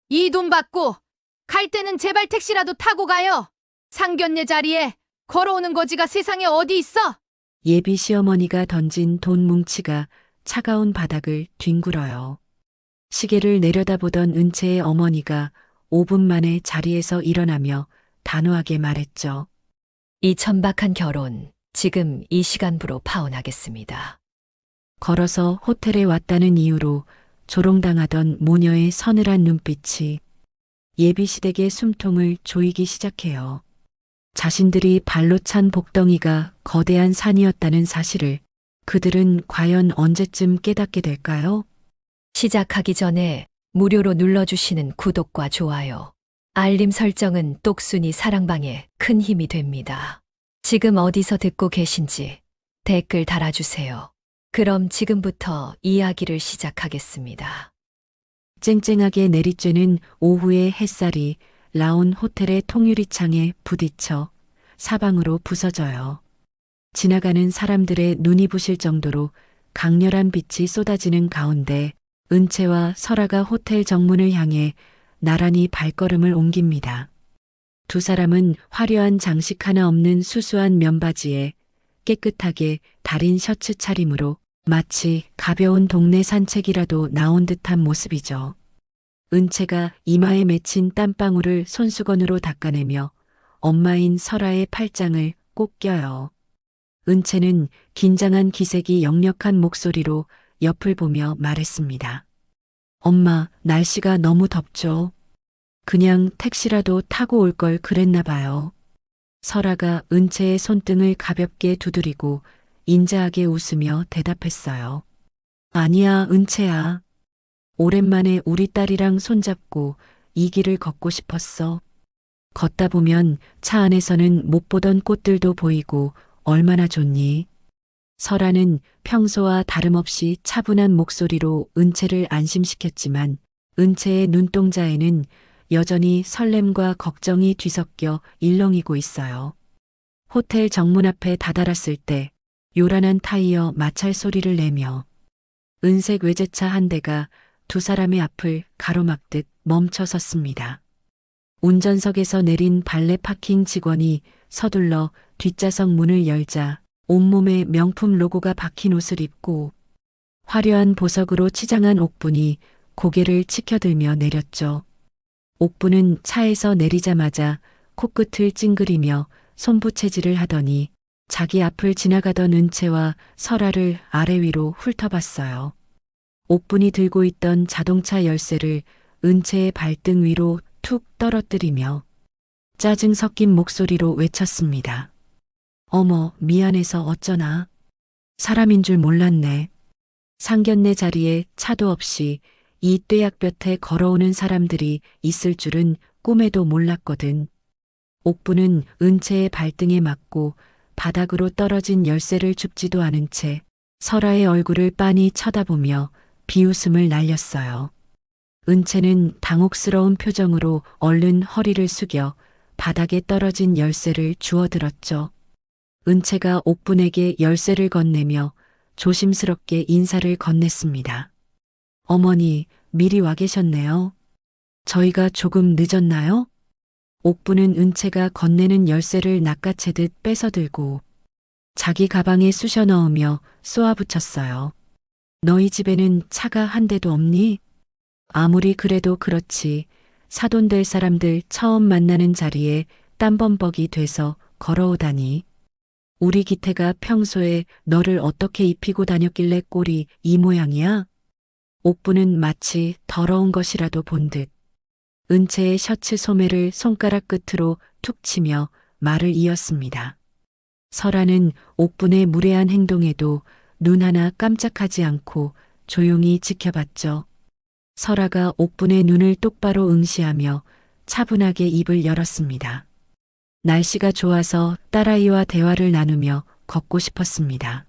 이 돈 받고 갈 때는 제발 택시라도 타고 가요. 상견례 자리에 걸어오는 거지가 세상에 어디 있어? 예비 시어머니가 던진 돈 뭉치가 차가운 바닥을 뒹굴어요. 시계를 내려다보던 은채의 어머니가 5분 만에 자리에서 일어나며 단호하게 말했죠. 이 천박한 결혼 지금 이 시간부로 파혼하겠습니다. 걸어서 호텔에 왔다는 이유로 조롱당하던 모녀의 서늘한 눈빛이 예비시댁의 숨통을 조이기 시작해요. 자신들이 발로 찬 복덩이가 거대한 산이었다는 사실을 그들은 과연 언제쯤 깨닫게 될까요? 시작하기 전에 무료로 눌러주시는 구독과 좋아요, 알림 설정은 똑순이 사랑방에 큰 힘이 됩니다. 지금 어디서 듣고 계신지 댓글 달아주세요. 그럼 지금부터 이야기를 시작하겠습니다. 쨍쨍하게 내리쬐는 오후의 햇살이 라온 호텔의 통유리창에 부딪혀 사방으로 부서져요. 지나가는 사람들의 눈이 부실 정도로 강렬한 빛이 쏟아지는 가운데 은채와 설아가 호텔 정문을 향해 나란히 발걸음을 옮깁니다. 두 사람은 화려한 장식 하나 없는 수수한 면바지에 깨끗하게 다린 셔츠 차림으로 마치 가벼운 동네 산책이라도 나온 듯한 모습이죠. 은채가 이마에 맺힌 땀방울을 손수건으로 닦아내며 엄마인 설아의 팔짱을 꼭 껴요. 은채는 긴장한 기색이 역력한 목소리로 옆을 보며 말했습니다. 엄마, 날씨가 너무 덥죠? 그냥 택시라도 타고 올 걸 그랬나 봐요. 설아가 은채의 손등을 가볍게 두드리고 인자하게 웃으며 대답했어요. 아니야, 은채야. 오랜만에 우리 딸이랑 손잡고 이 길을 걷고 싶었어. 걷다 보면 차 안에서는 못 보던 꽃들도 보이고 얼마나 좋니? 설아는 평소와 다름없이 차분한 목소리로 은채를 안심시켰지만 은채의 눈동자에는 여전히 설렘과 걱정이 뒤섞여 일렁이고 있어요. 호텔 정문 앞에 다다랐을 때 요란한 타이어 마찰 소리를 내며 은색 외제차 한 대가 두 사람의 앞을 가로막듯 멈춰 섰습니다. 운전석에서 내린 발레 파킹 직원이 서둘러 뒷좌석 문을 열자 온몸에 명품 로고가 박힌 옷을 입고 화려한 보석으로 치장한 옥분이 고개를 치켜들며 내렸죠. 옥분은 차에서 내리자마자 코끝을 찡그리며 손부채질을 하더니 자기 앞을 지나가던 은채와 설아를 아래 위로 훑어봤어요. 옥분이 들고 있던 자동차 열쇠를 은채의 발등 위로 툭 떨어뜨리며 짜증 섞인 목소리로 외쳤습니다. 어머, 미안해서 어쩌나. 사람인 줄 몰랐네. 상견례 자리에 차도 없이 이 뙤약볕에 걸어오는 사람들이 있을 줄은 꿈에도 몰랐거든. 옥부는 은채의 발등에 맞고 바닥으로 떨어진 열쇠를 줍지도 않은 채 설아의 얼굴을 빤히 쳐다보며 비웃음을 날렸어요. 은채는 당혹스러운 표정으로 얼른 허리를 숙여 바닥에 떨어진 열쇠를 주워들었죠. 은채가 옥분에게 열쇠를 건네며 조심스럽게 인사를 건넸습니다. 어머니, 미리 와 계셨네요. 저희가 조금 늦었나요? 옥분은 은채가 건네는 열쇠를 낚아채듯 뺏어들고 자기 가방에 쑤셔 넣으며 쏘아붙였어요. 너희 집에는 차가 한 대도 없니? 아무리 그래도 그렇지. 사돈될 사람들 처음 만나는 자리에 땀범벅이 돼서 걸어오다니. 우리 기태가 평소에 너를 어떻게 입히고 다녔길래 꼴이 이 모양이야? 옥부는 마치 더러운 것이라도 본 듯 은채의 셔츠 소매를 손가락 끝으로 툭 치며 말을 이었습니다. 설아는 옥분의 무례한 행동에도 눈 하나 깜짝하지 않고 조용히 지켜봤죠. 설아가 옥분의 눈을 똑바로 응시하며 차분하게 입을 열었습니다. 날씨가 좋아서 딸아이와 대화를 나누며 걷고 싶었습니다.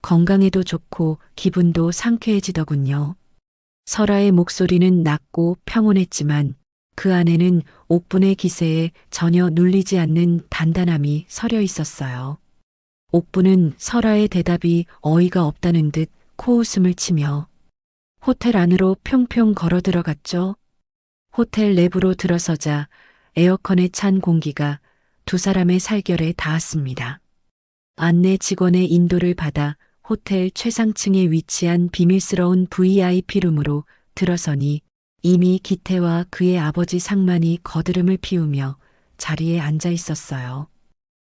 건강에도 좋고 기분도 상쾌해지더군요. 설아의 목소리는 낮고 평온했지만 그 안에는 옥분의 기세에 전혀 눌리지 않는 단단함이 서려 있었어요. 옥분은 설아의 대답이 어이가 없다는 듯 코웃음을 치며 호텔 안으로 평평 걸어 들어갔죠. 호텔 내부로 들어서자 에어컨에 찬 공기가 두 사람의 살결에 닿았습니다. 안내 직원의 인도를 받아 호텔 최상층에 위치한 비밀스러운 VIP룸으로 들어서니 이미 기태와 그의 아버지 상만이 거드름을 피우며 자리에 앉아 있었어요.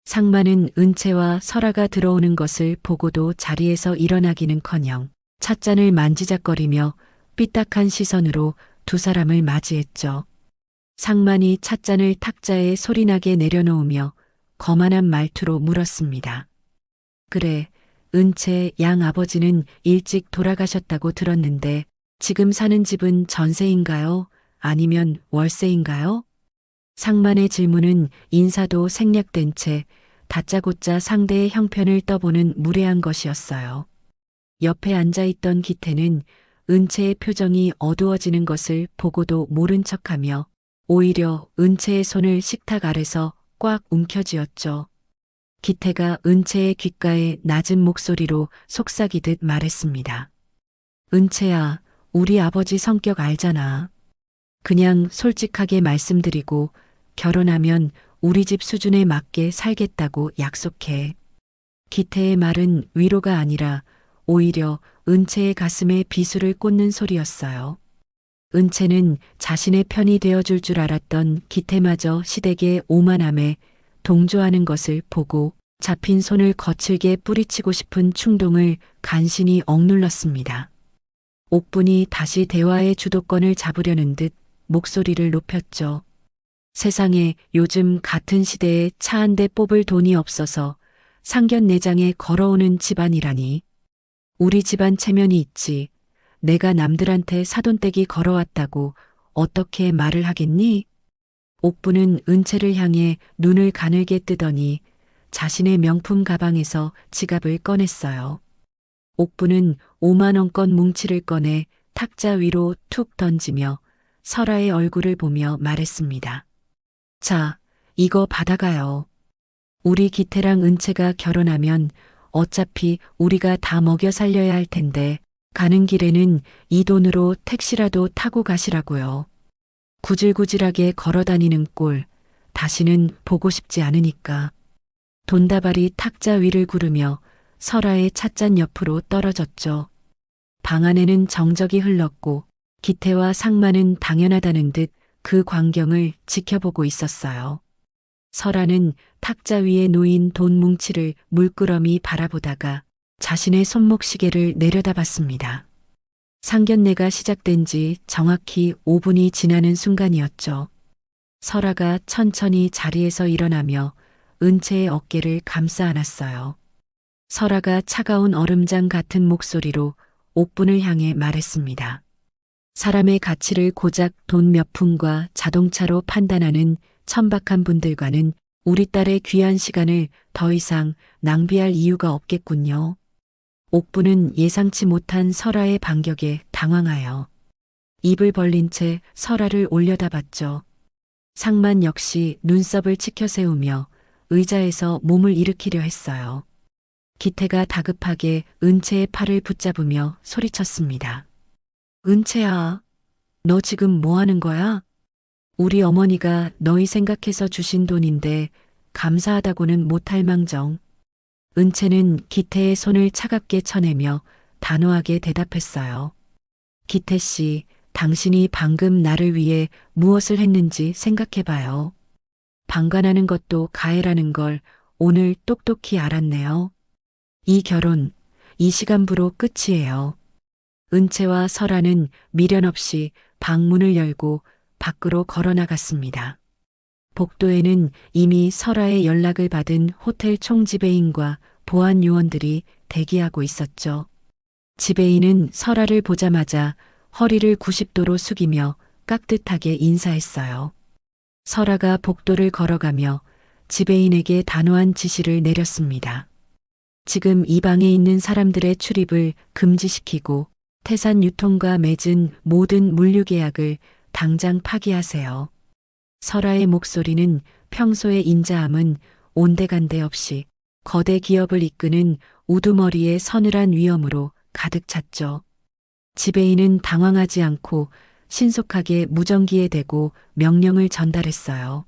상만은 은채와 설아가 들어오는 것을 보고도 자리에서 일어나기는커녕 찻잔을 만지작거리며 삐딱한 시선으로 두 사람을 맞이했죠. 상만이 찻잔을 탁자에 소리나게 내려놓으며 거만한 말투로 물었습니다. 그래, 은채 양 아버지는 일찍 돌아가셨다고 들었는데 지금 사는 집은 전세인가요? 아니면 월세인가요? 상만의 질문은 인사도 생략된 채 다짜고짜 상대의 형편을 떠보는 무례한 것이었어요. 옆에 앉아있던 기태는 은채의 표정이 어두워지는 것을 보고도 모른 척하며 오히려 은채의 손을 식탁 아래서 꽉 움켜쥐었죠. 기태가 은채의 귓가에 낮은 목소리로 속삭이듯 말했습니다. 은채야, 우리 아버지 성격 알잖아. 그냥 솔직하게 말씀드리고 결혼하면 우리 집 수준에 맞게 살겠다고 약속해. 기태의 말은 위로가 아니라 오히려 은채의 가슴에 비수를 꽂는 소리였어요. 은채는 자신의 편이 되어줄 줄 알았던 기태마저 시댁의 오만함에 동조하는 것을 보고 잡힌 손을 거칠게 뿌리치고 싶은 충동을 간신히 억눌렀습니다. 옥분이 다시 대화의 주도권을 잡으려는 듯 목소리를 높였죠. 세상에 요즘 같은 시대에 차 한 대 뽑을 돈이 없어서 상견례장에 걸어오는 집안이라니. 우리 집안 체면이 있지. 내가 남들한테 사돈떼기 걸어왔다고 어떻게 말을 하겠니? 옥부는 은채를 향해 눈을 가늘게 뜨더니 자신의 명품 가방에서 지갑을 꺼냈어요. 옥부는 5만 원권 뭉치를 꺼내 탁자 위로 툭 던지며 설아의 얼굴을 보며 말했습니다. 자, 이거 받아가요. 우리 기태랑 은채가 결혼하면 어차피 우리가 다 먹여 살려야 할 텐데 가는 길에는 이 돈으로 택시라도 타고 가시라고요. 구질구질하게 걸어다니는 꼴 다시는 보고 싶지 않으니까. 돈다발이 탁자 위를 구르며 설아의 찻잔 옆으로 떨어졌죠. 방 안에는 정적이 흘렀고 기태와 상만은 당연하다는 듯 그 광경을 지켜보고 있었어요. 설아는 탁자 위에 놓인 돈 뭉치를 물끄러미 바라보다가 자신의 손목시계를 내려다봤습니다. 상견례가 시작된 지 정확히 5분이 지나는 순간이었죠. 설아가 천천히 자리에서 일어나며 은채의 어깨를 감싸 안았어요. 설아가 차가운 얼음장 같은 목소리로 옥분을 향해 말했습니다. 사람의 가치를 고작 돈 몇 푼과 자동차로 판단하는 천박한 분들과는 우리 딸의 귀한 시간을 더 이상 낭비할 이유가 없겠군요. 옥부는 예상치 못한 설아의 반격에 당황하여 입을 벌린 채 설아를 올려다봤죠. 상만 역시 눈썹을 치켜세우며 의자에서 몸을 일으키려 했어요. 기태가 다급하게 은채의 팔을 붙잡으며 소리쳤습니다. 은채야, 너 지금 뭐 하는 거야? 우리 어머니가 너희 생각해서 주신 돈인데 감사하다고는 못할 망정. 은채는 기태의 손을 차갑게 쳐내며 단호하게 대답했어요. 기태 씨, 당신이 방금 나를 위해 무엇을 했는지 생각해봐요. 방관하는 것도 가해라는 걸 오늘 똑똑히 알았네요. 이 결혼, 이 시간부로 끝이에요. 은채와 설아는 미련 없이 방문을 열고 밖으로 걸어나갔습니다. 복도에는 이미 설아의 연락을 받은 호텔 총지배인과 보안 요원들이 대기하고 있었죠. 지배인은 설아를 보자마자 허리를 90도로 숙이며 깍듯하게 인사했어요. 설아가 복도를 걸어가며 지배인에게 단호한 지시를 내렸습니다. 지금 이 방에 있는 사람들의 출입을 금지시키고 태산 유통과 맺은 모든 물류 계약을 당장 파기하세요. 설아의 목소리는 평소의 인자함은 온데간데 없이 거대 기업을 이끄는 우두머리의 서늘한 위엄으로 가득 찼죠. 지배인은 당황하지 않고 신속하게 무전기에 대고 명령을 전달했어요.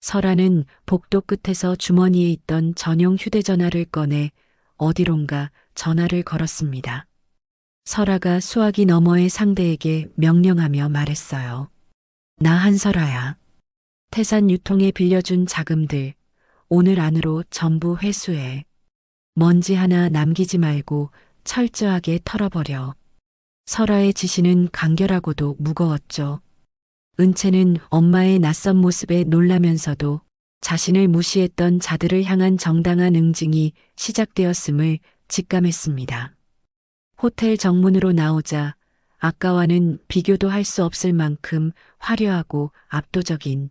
설아는 복도 끝에서 주머니에 있던 전용 휴대전화를 꺼내 어디론가 전화를 걸었습니다. 설아가 수화기 너머의 상대에게 명령하며 말했어요. 나 한설아야. 태산 유통에 빌려준 자금들 오늘 안으로 전부 회수해. 먼지 하나 남기지 말고 철저하게 털어버려. 설아의 지시는 간결하고도 무거웠죠. 은채는 엄마의 낯선 모습에 놀라면서도 자신을 무시했던 자들을 향한 정당한 응징이 시작되었음을 직감했습니다. 호텔 정문으로 나오자 아까와는 비교도 할 수 없을 만큼 화려하고 압도적인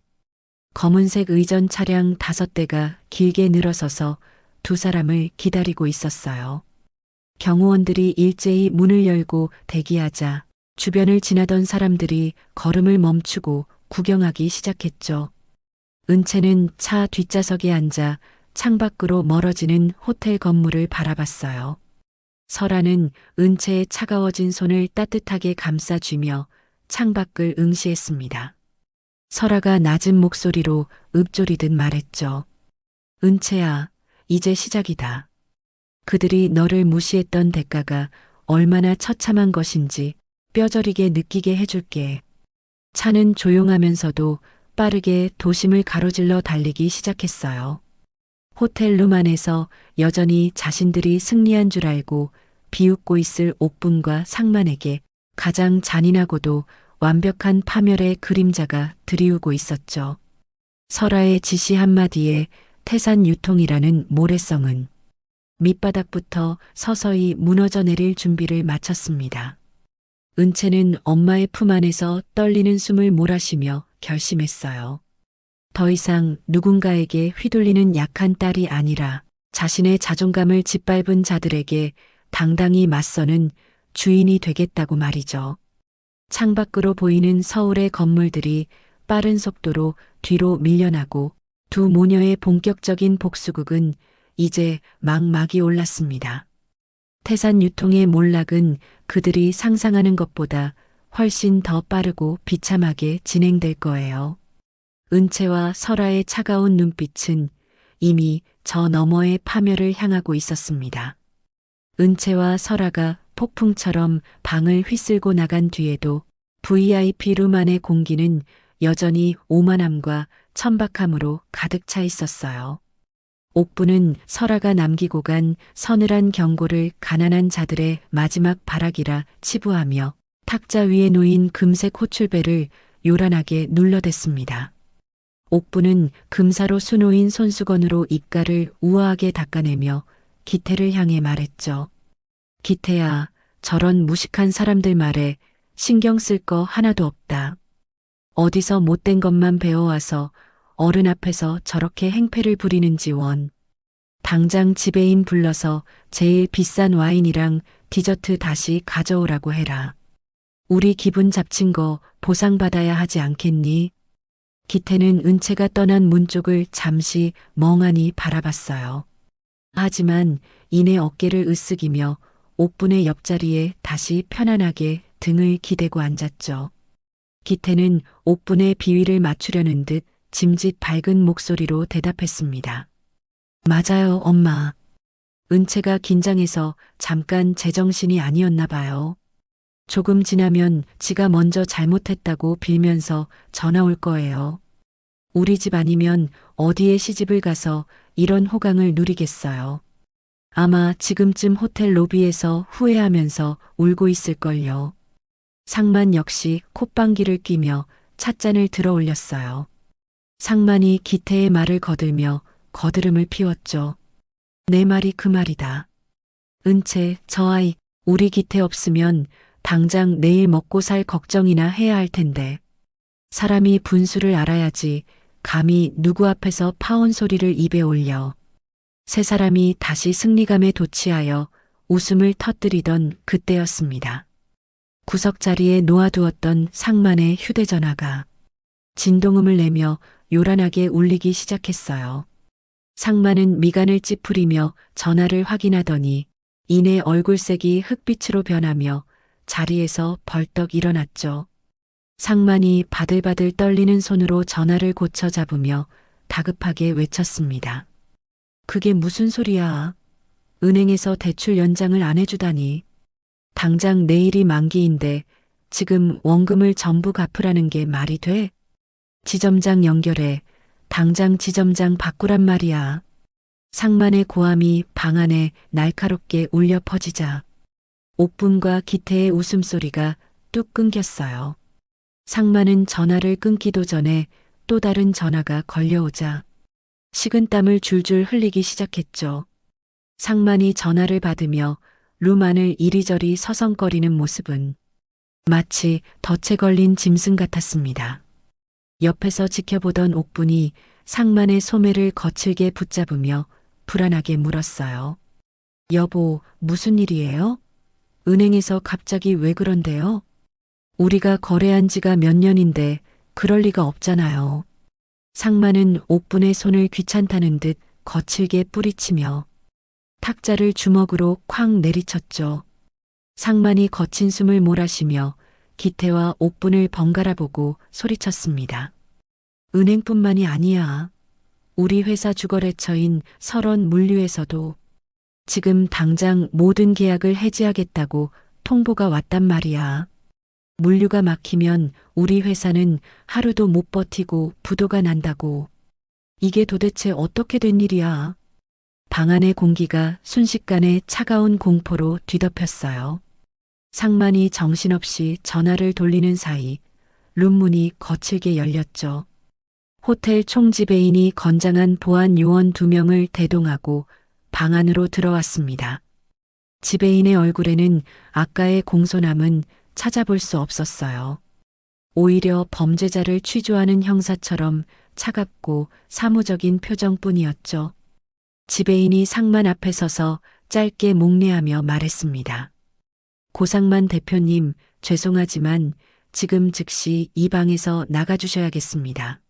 검은색 의전 차량 5대가 길게 늘어서서 두 사람을 기다리고 있었어요. 경호원들이 일제히 문을 열고 대기하자 주변을 지나던 사람들이 걸음을 멈추고 구경하기 시작했죠. 은채는 차 뒷좌석에 앉아 창밖으로 멀어지는 호텔 건물을 바라봤어요. 설아는 은채의 차가워진 손을 따뜻하게 감싸쥐며 창밖을 응시했습니다. 설아가 낮은 목소리로 읊조리듯 말했죠. 은채야, 이제 시작이다. 그들이 너를 무시했던 대가가 얼마나 처참한 것인지 뼈저리게 느끼게 해줄게. 차는 조용하면서도 빠르게 도심을 가로질러 달리기 시작했어요. 호텔 룸 안에서 여전히 자신들이 승리한 줄 알고 비웃고 있을 옥분과 상만에게 가장 잔인하고도 완벽한 파멸의 그림자가 드리우고 있었죠. 설아의 지시 한마디에 태산 유통이라는 모래성은 밑바닥부터 서서히 무너져 내릴 준비를 마쳤습니다. 은채는 엄마의 품 안에서 떨리는 숨을 몰아쉬며 결심했어요. 더 이상 누군가에게 휘둘리는 약한 딸이 아니라 자신의 자존감을 짓밟은 자들에게 당당히 맞서는 주인이 되겠다고 말이죠. 창밖으로 보이는 서울의 건물들이 빠른 속도로 뒤로 밀려나고 두 모녀의 본격적인 복수극은 이제 막막이 올랐습니다. 태산 유통의 몰락은 그들이 상상하는 것보다 훨씬 더 빠르고 비참하게 진행될 거예요. 은채와 설아의 차가운 눈빛은 이미 저 너머의 파멸을 향하고 있었습니다. 은채와 설아가 폭풍처럼 방을 휘쓸고 나간 뒤에도 VIP 룸 안의 공기는 여전히 오만함과 천박함으로 가득 차 있었어요. 옥부는 설아가 남기고 간 서늘한 경고를 가난한 자들의 마지막 발악이라 치부하며 탁자 위에 놓인 금색 호출벨을 요란하게 눌러댔습니다. 옥부는 금사로 수놓인 손수건으로 입가를 우아하게 닦아내며 기태를 향해 말했죠. 기태야, 저런 무식한 사람들 말에 신경 쓸 거 하나도 없다. 어디서 못된 것만 배워와서 어른 앞에서 저렇게 행패를 부리는지 원. 당장 지배인 불러서 제일 비싼 와인이랑 디저트 다시 가져오라고 해라. 우리 기분 잡친 거 보상받아야 하지 않겠니? 기태는 은채가 떠난 문 쪽을 잠시 멍하니 바라봤어요. 하지만 이내 어깨를 으쓱이며 옥분의 옆자리에 다시 편안하게 등을 기대고 앉았죠. 기태는 옥분의 비위를 맞추려는 듯 짐짓 밝은 목소리로 대답했습니다. 맞아요, 엄마. 은채가 긴장해서 잠깐 제정신이 아니었나 봐요. 조금 지나면 지가 먼저 잘못했다고 빌면서 전화 올 거예요. 우리 집 아니면 어디에 시집을 가서 이런 호강을 누리겠어요. 아마 지금쯤 호텔 로비에서 후회하면서 울고 있을걸요. 상만 역시 콧방귀를 뀌며 찻잔을 들어 올렸어요. 상만이 기태의 말을 거들며 거드름을 피웠죠. 내 말이 그 말이다. 은채, 저 아이, 우리 기태 없으면 당장 내일 먹고 살 걱정이나 해야 할 텐데. 사람이 분수를 알아야지 감히 누구 앞에서 파혼 소리를 입에 올려. 세 사람이 다시 승리감에 도취하여 웃음을 터뜨리던 그때였습니다. 구석자리에 놓아두었던 상만의 휴대전화가 진동음을 내며 요란하게 울리기 시작했어요. 상만은 미간을 찌푸리며 전화를 확인하더니 이내 얼굴색이 흑빛으로 변하며 자리에서 벌떡 일어났죠. 상만이 바들바들 떨리는 손으로 전화를 고쳐 잡으며 다급하게 외쳤습니다. 그게 무슨 소리야? 은행에서 대출 연장을 안 해주다니. 당장 내일이 만기인데 지금 원금을 전부 갚으라는 게 말이 돼? 지점장 연결해. 당장 지점장 바꾸란 말이야. 상만의 고함이 방 안에 날카롭게 울려 퍼지자 옥분과 기태의 웃음소리가 뚝 끊겼어요. 상만은 전화를 끊기도 전에 또 다른 전화가 걸려오자 식은땀을 줄줄 흘리기 시작했죠. 상만이 전화를 받으며 룸 안을 이리저리 서성거리는 모습은 마치 덫에 걸린 짐승 같았습니다. 옆에서 지켜보던 옥분이 상만의 소매를 거칠게 붙잡으며 불안하게 물었어요. 여보, 무슨 일이에요? 은행에서 갑자기 왜 그런데요? 우리가 거래한 지가 몇 년인데 그럴 리가 없잖아요. 상만은 옥분의 손을 귀찮다는 듯 거칠게 뿌리치며 탁자를 주먹으로 쾅 내리쳤죠. 상만이 거친 숨을 몰아쉬며 기태와 옥분을 번갈아 보고 소리쳤습니다. 은행뿐만이 아니야. 우리 회사 주거래처인 설원 물류에서도 지금 당장 모든 계약을 해지하겠다고 통보가 왔단 말이야. 물류가 막히면 우리 회사는 하루도 못 버티고 부도가 난다고. 이게 도대체 어떻게 된 일이야? 방 안의 공기가 순식간에 차가운 공포로 뒤덮였어요. 상만이 정신없이 전화를 돌리는 사이 룸문이 거칠게 열렸죠. 호텔 총지배인이 건장한 보안 요원 2명을 대동하고 방 안으로 들어왔습니다. 지배인의 얼굴에는 아까의 공손함은 찾아볼 수 없었어요. 오히려 범죄자를 취조하는 형사처럼 차갑고 사무적인 표정뿐이었죠. 지배인이 상만 앞에 서서 짧게 목례하며 말했습니다. 고상만 대표님, 죄송하지만 지금 즉시 이 방에서 나가주셔야겠습니다.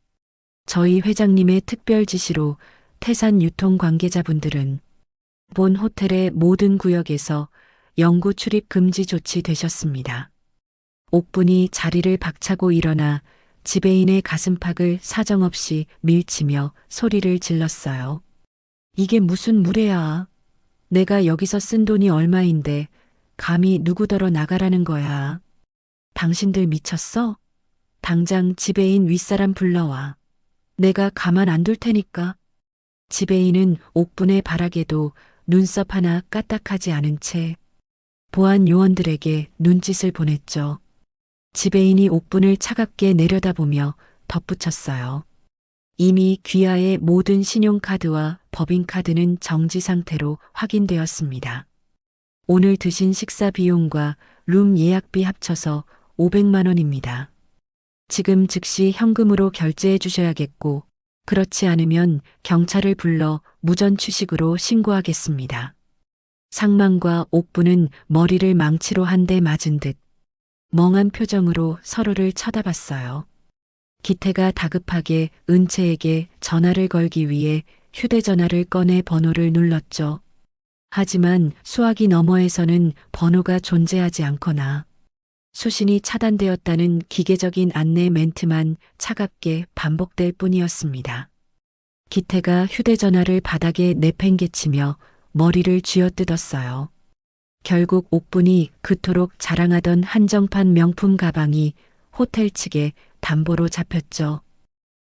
저희 회장님의 특별 지시로 태산 유통 관계자분들은 본 호텔의 모든 구역에서 영구 출입 금지 조치되셨습니다. 옥분이 자리를 박차고 일어나 지배인의 가슴팍을 사정없이 밀치며 소리를 질렀어요. 이게 무슨 무례야. 내가 여기서 쓴 돈이 얼마인데 감히 누구더러 나가라는 거야. 당신들 미쳤어? 당장 지배인 윗사람 불러와. 내가 가만 안 둘 테니까. 지배인은 옥분의 발악에도 눈썹 하나 까딱하지 않은 채 보안 요원들에게 눈짓을 보냈죠. 지배인이 옥분을 차갑게 내려다보며 덧붙였어요. 이미 귀하의 모든 신용카드와 법인카드는 정지 상태로 확인되었습니다. 오늘 드신 식사 비용과 룸 예약비 합쳐서 500만 원입니다. 지금 즉시 현금으로 결제해 주셔야겠고, 그렇지 않으면 경찰을 불러 무전 취식으로 신고하겠습니다. 상만과 옥분은 머리를 망치로 한 대 맞은 듯 멍한 표정으로 서로를 쳐다봤어요. 기태가 다급하게 은채에게 전화를 걸기 위해 휴대전화를 꺼내 번호를 눌렀죠. 하지만 수화기 너머에서는 번호가 존재하지 않거나 수신이 차단되었다는 기계적인 안내 멘트만 차갑게 반복될 뿐이었습니다. 기태가 휴대전화를 바닥에 내팽개치며 머리를 쥐어뜯었어요. 결국 옥분이 그토록 자랑하던 한정판 명품 가방이 호텔 측에 담보로 잡혔죠.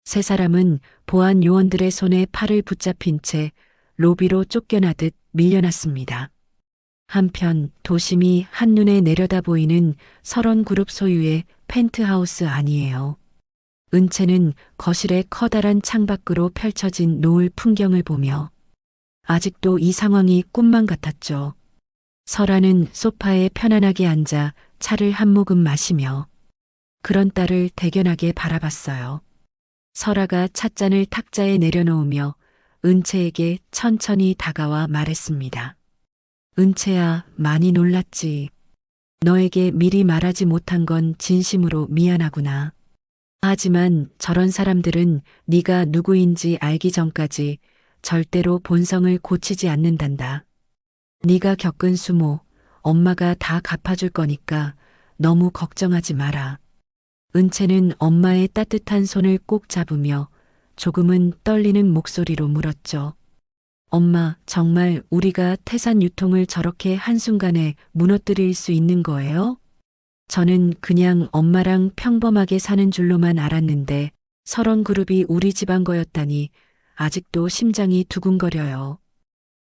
세 사람은 보안 요원들의 손에 팔을 붙잡힌 채 로비로 쫓겨나듯 밀려났습니다. 한편 도심이 한눈에 내려다 보이는 설원그룹 소유의 펜트하우스 안이에요. 은채는 거실의 커다란 창밖으로 펼쳐진 노을 풍경을 보며 아직도 이 상황이 꿈만 같았죠. 설아는 소파에 편안하게 앉아 차를 한 모금 마시며 그런 딸을 대견하게 바라봤어요. 설아가 찻잔을 탁자에 내려놓으며 은채에게 천천히 다가와 말했습니다. 은채야, 많이 놀랐지. 너에게 미리 말하지 못한 건 진심으로 미안하구나. 하지만 저런 사람들은 네가 누구인지 알기 전까지 절대로 본성을 고치지 않는단다. 네가 겪은 수모, 엄마가 다 갚아줄 거니까 너무 걱정하지 마라. 은채는 엄마의 따뜻한 손을 꼭 잡으며 조금은 떨리는 목소리로 물었죠. 엄마, 정말 우리가 태산 유통을 저렇게 한순간에 무너뜨릴 수 있는 거예요? 저는 그냥 엄마랑 평범하게 사는 줄로만 알았는데 설원그룹이 우리 집안 거였다니 아직도 심장이 두근거려요.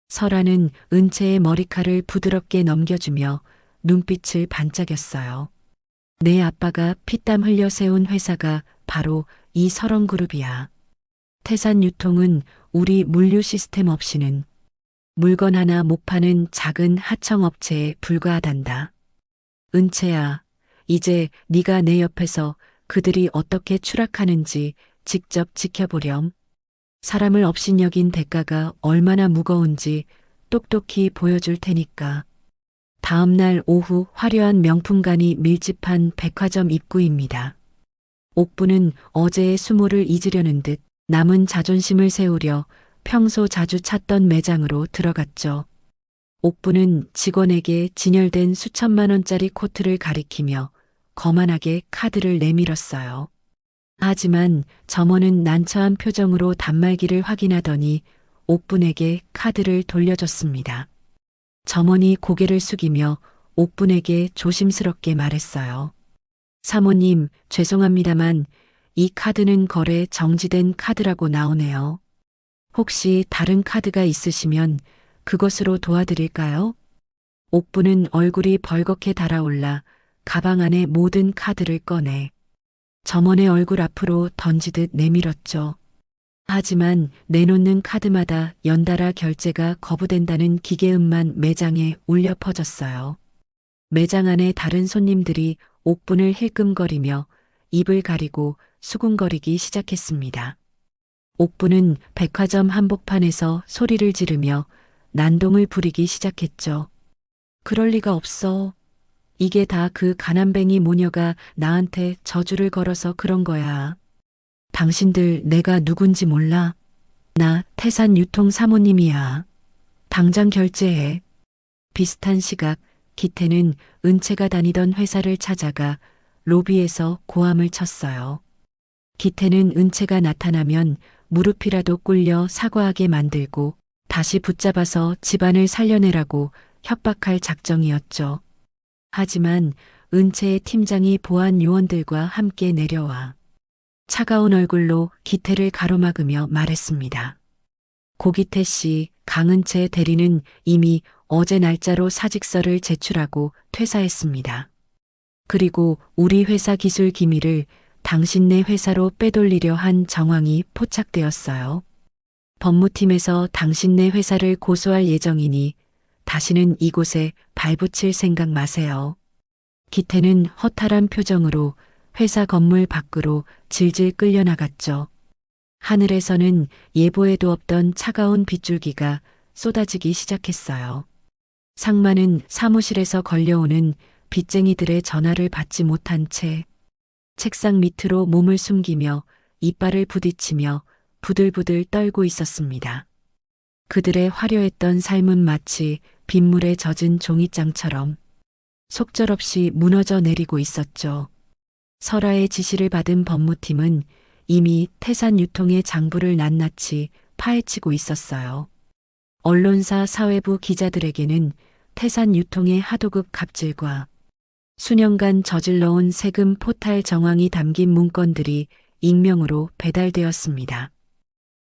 설아는 은채의 머리칼을 부드럽게 넘겨주며 눈빛을 반짝였어요. 내 아빠가 피땀 흘려 세운 회사가 바로 이 설원그룹이야. 태산유통은 우리 물류 시스템 없이는 물건 하나 못 파는 작은 하청업체에 불과하단다. 은채야, 이제 네가 내 옆에서 그들이 어떻게 추락하는지 직접 지켜보렴. 사람을 업신여긴 대가가 얼마나 무거운지 똑똑히 보여줄 테니까. 다음 날 오후 화려한 명품관이 밀집한 백화점 입구입니다. 옥부는 어제의 수모를 잊으려는 듯 남은 자존심을 세우려 평소 자주 찾던 매장으로 들어갔죠. 옥부는 직원에게 진열된 수천만 원짜리 코트를 가리키며 거만하게 카드를 내밀었어요. 하지만 점원은 난처한 표정으로 단말기를 확인하더니 옥분에게 카드를 돌려줬습니다. 점원이 고개를 숙이며 옥분에게 조심스럽게 말했어요. 사모님, 죄송합니다만 이 카드는 거래 정지된 카드라고 나오네요. 혹시 다른 카드가 있으시면 그것으로 도와드릴까요? 옥분은 얼굴이 벌겋게 달아올라 가방 안에 모든 카드를 꺼내 점원의 얼굴 앞으로 던지듯 내밀었죠. 하지만 내놓는 카드마다 연달아 결제가 거부된다는 기계음만 매장에 울려 퍼졌어요. 매장 안에 다른 손님들이 옥분을 힐끔거리며 입을 가리고 수군거리기 시작했습니다. 옥분은 백화점 한복판에서 소리를 지르며 난동을 부리기 시작했죠. 그럴 리가 없어. 이게 다 그 가난뱅이 모녀가 나한테 저주를 걸어서 그런 거야. 당신들 내가 누군지 몰라? 나 태산 유통 사모님이야. 당장 결제해. 비슷한 시각 기태는 은채가 다니던 회사를 찾아가 로비에서 고함을 쳤어요. 기태는 은채가 나타나면 무릎이라도 꿇려 사과하게 만들고 다시 붙잡아서 집안을 살려내라고 협박할 작정이었죠. 하지만 은채의 팀장이 보안 요원들과 함께 내려와 차가운 얼굴로 기태를 가로막으며 말했습니다. 고기태 씨, 강은채 대리는 이미 어제 날짜로 사직서를 제출하고 퇴사했습니다. 그리고 우리 회사 기술 기밀을 당신네 회사로 빼돌리려 한 정황이 포착되었어요. 법무팀에서 당신네 회사를 고소할 예정이니 다시는 이곳에 발붙일 생각 마세요. 기태는 허탈한 표정으로 회사 건물 밖으로 질질 끌려나갔죠. 하늘에서는 예보에도 없던 차가운 빗줄기가 쏟아지기 시작했어요. 상마는 사무실에서 걸려오는 빚쟁이들의 전화를 받지 못한 채 책상 밑으로 몸을 숨기며 이빨을 부딪히며 부들부들 떨고 있었습니다. 그들의 화려했던 삶은 마치 빗물에 젖은 종이장처럼 속절없이 무너져 내리고 있었죠. 설아의 지시를 받은 법무팀은 이미 태산 유통의 장부를 낱낱이 파헤치고 있었어요. 언론사 사회부 기자들에게는 태산 유통의 하도급 갑질과 수년간 저질러온 세금 포탈 정황이 담긴 문건들이 익명으로 배달되었습니다.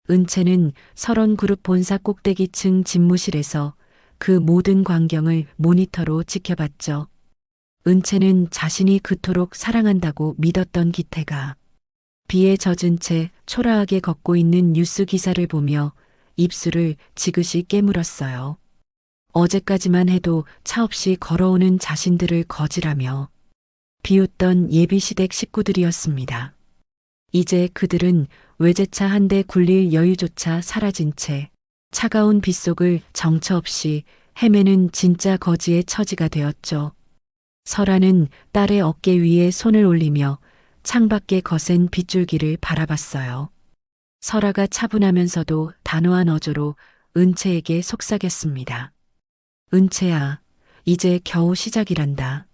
은채는 설원그룹 본사 꼭대기층 집무실에서 그 모든 광경을 모니터로 지켜봤죠. 은채는 자신이 그토록 사랑한다고 믿었던 기태가 비에 젖은 채 초라하게 걷고 있는 뉴스 기사를 보며 입술을 지그시 깨물었어요. 어제까지만 해도 차 없이 걸어오는 자신들을 거지라며 비웃던 예비시댁 식구들이었습니다. 이제 그들은 외제차 한 대 굴릴 여유조차 사라진 채 차가운 빗속을 정처 없이 헤매는 진짜 거지의 처지가 되었죠. 설아는 딸의 어깨 위에 손을 올리며 창밖에 거센 빗줄기를 바라봤어요. 설아가 차분하면서도 단호한 어조로 은채에게 속삭였습니다. 은채야, 이제 겨우 시작이란다.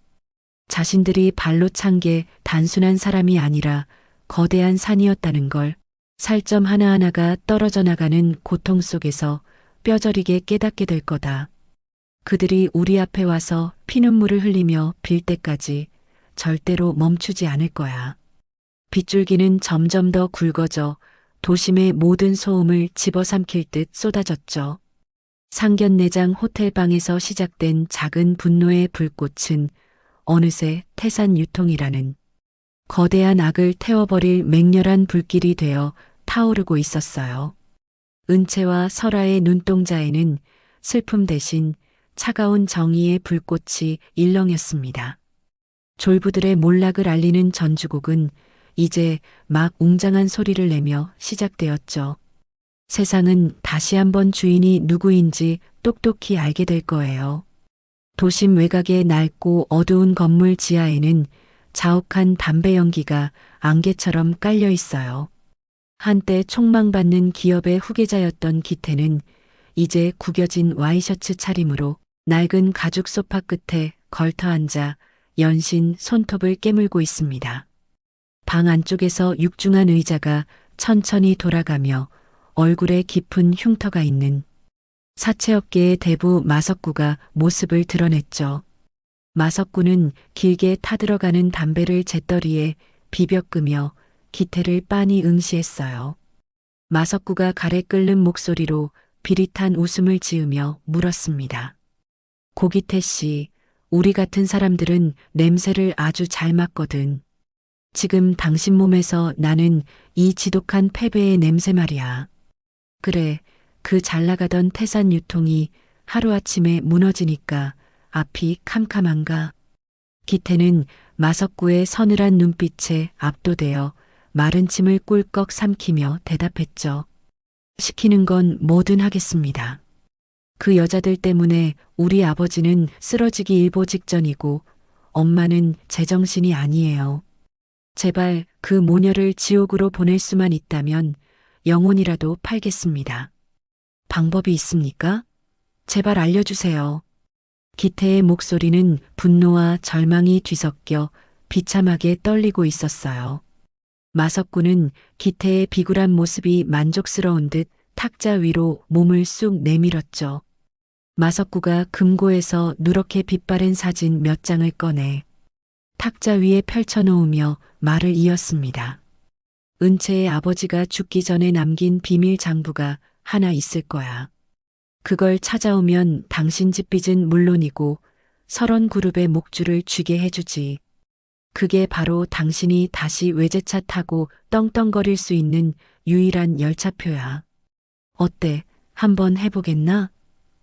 자신들이 발로 찬 게 단순한 사람이 아니라 거대한 산이었다는 걸 살점 하나하나가 떨어져 나가는 고통 속에서 뼈저리게 깨닫게 될 거다. 그들이 우리 앞에 와서 피눈물을 흘리며 빌 때까지 절대로 멈추지 않을 거야. 빗줄기는 점점 더 굵어져 도심의 모든 소음을 집어삼킬 듯 쏟아졌죠. 상견례장 호텔방에서 시작된 작은 분노의 불꽃은 어느새 태산 유통이라는 거대한 악을 태워버릴 맹렬한 불길이 되어 타오르고 있었어요. 은채와 설아의 눈동자에는 슬픔 대신 차가운 정의의 불꽃이 일렁였습니다. 졸부들의 몰락을 알리는 전주곡은 이제 막 웅장한 소리를 내며 시작되었죠. 세상은 다시 한번 주인이 누구인지 똑똑히 알게 될 거예요. 도심 외곽의 낡고 어두운 건물 지하에는 자욱한 담배 연기가 안개처럼 깔려 있어요. 한때 촉망받는 기업의 후계자였던 기태는 이제 구겨진 와이셔츠 차림으로 낡은 가죽 소파 끝에 걸터 앉아 연신 손톱을 깨물고 있습니다. 방 안쪽에서 육중한 의자가 천천히 돌아가며 얼굴에 깊은 흉터가 있는 사채업계의 대부 마석구가 모습을 드러냈죠. 마석구는 길게 타들어가는 담배를 재떨이에 비벼 끄며 기태를 빤히 응시했어요. 마석구가 가래 끓는 목소리로 비릿한 웃음을 지으며 물었습니다. 고기태 씨, 우리 같은 사람들은 냄새를 아주 잘 맡거든. 지금 당신 몸에서 나는 이 지독한 패배의 냄새 말이야. 그래, 그 잘 나가던 태산 유통이 하루아침에 무너지니까 앞이 캄캄한가. 기태는 마석구의 서늘한 눈빛에 압도되어 마른 침을 꿀꺽 삼키며 대답했죠. 시키는 건 뭐든 하겠습니다. 그 여자들 때문에 우리 아버지는 쓰러지기 일보 직전이고 엄마는 제정신이 아니에요. 제발 그 모녀를 지옥으로 보낼 수만 있다면 영혼이라도 팔겠습니다. 방법이 있습니까? 제발 알려주세요. 기태의 목소리는 분노와 절망이 뒤섞여 비참하게 떨리고 있었어요. 마석구는 기태의 비굴한 모습이 만족스러운 듯 탁자 위로 몸을 쑥 내밀었죠. 마석구가 금고에서 누렇게 빛바랜 사진 몇 장을 꺼내 탁자 위에 펼쳐놓으며 말을 이었습니다. 은채의 아버지가 죽기 전에 남긴 비밀 장부가 하나 있을 거야. 그걸 찾아오면 당신 집 빚은 물론이고 설원 그룹의 목줄을 쥐게 해주지. 그게 바로 당신이 다시 외제차 타고 떵떵거릴 수 있는 유일한 열차표야. 어때? 한번 해보겠나?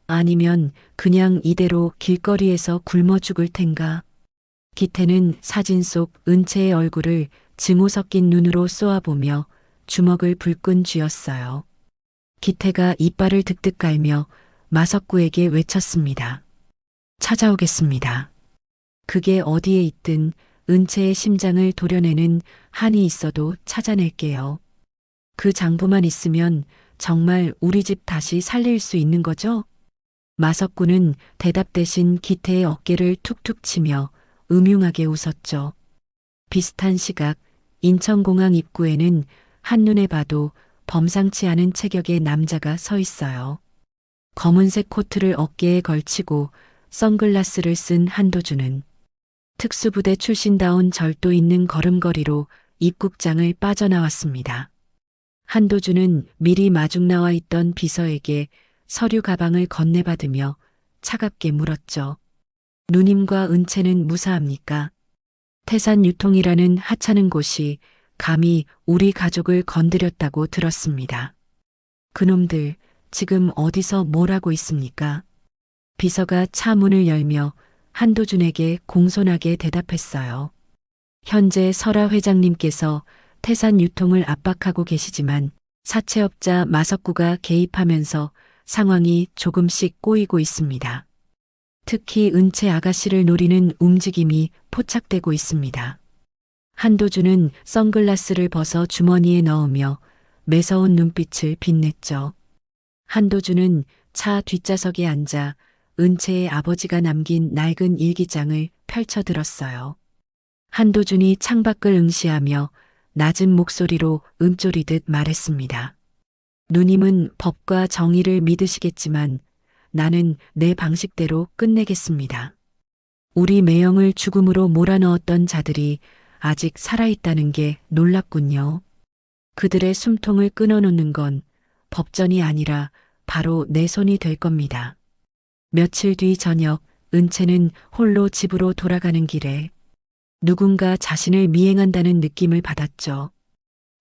아니면 그냥 이대로 길거리에서 굶어 죽을 텐가? 기태는 사진 속 은채의 얼굴을 증오 섞인 눈으로 쏘아보며 주먹을 불끈 쥐었어요. 기태가 이빨을 득득 깔며 마석구에게 외쳤습니다. 찾아오겠습니다. 그게 어디에 있든 은채의 심장을 도려내는 한이 있어도 찾아낼게요. 그 장부만 있으면 정말 우리 집 다시 살릴 수 있는 거죠? 마석구는 대답 대신 기태의 어깨를 툭툭 치며 음흉하게 웃었죠. 비슷한 시각 인천공항 입구에는 한눈에 봐도 범상치 않은 체격의 남자가 서 있어요. 검은색 코트를 어깨에 걸치고 선글라스를 쓴 한도준은 특수부대 출신다운 절도 있는 걸음걸이로 입국장을 빠져나왔습니다. 한도준은 미리 마중 나와 있던 비서에게 서류 가방을 건네받으며 차갑게 물었죠. 누님과 은채는 무사합니까? 태산 유통이라는 하찮은 곳이 감히 우리 가족을 건드렸다고 들었습니다. 그놈들 지금 어디서 뭘 하고 있습니까? 비서가 차 문을 열며 한도준에게 공손하게 대답했어요. 현재 설아 회장님께서 태산 유통을 압박하고 계시지만 사채업자 마석구가 개입하면서 상황이 조금씩 꼬이고 있습니다. 특히 은채 아가씨를 노리는 움직임이 포착되고 있습니다. 한도준은 선글라스를 벗어 주머니에 넣으며 매서운 눈빛을 빛냈죠. 한도준은 차 뒷좌석에 앉아 은채의 아버지가 남긴 낡은 일기장을 펼쳐들었어요. 한도준이 창밖을 응시하며 낮은 목소리로 음조리듯 말했습니다. 누님은 법과 정의를 믿으시겠지만 나는 내 방식대로 끝내겠습니다. 우리 매형을 죽음으로 몰아넣었던 자들이 아직 살아있다는 게 놀랍군요. 그들의 숨통을 끊어놓는 건 법전이 아니라 바로 내 손이 될 겁니다. 며칠 뒤 저녁 은채는 홀로 집으로 돌아가는 길에 누군가 자신을 미행한다는 느낌을 받았죠.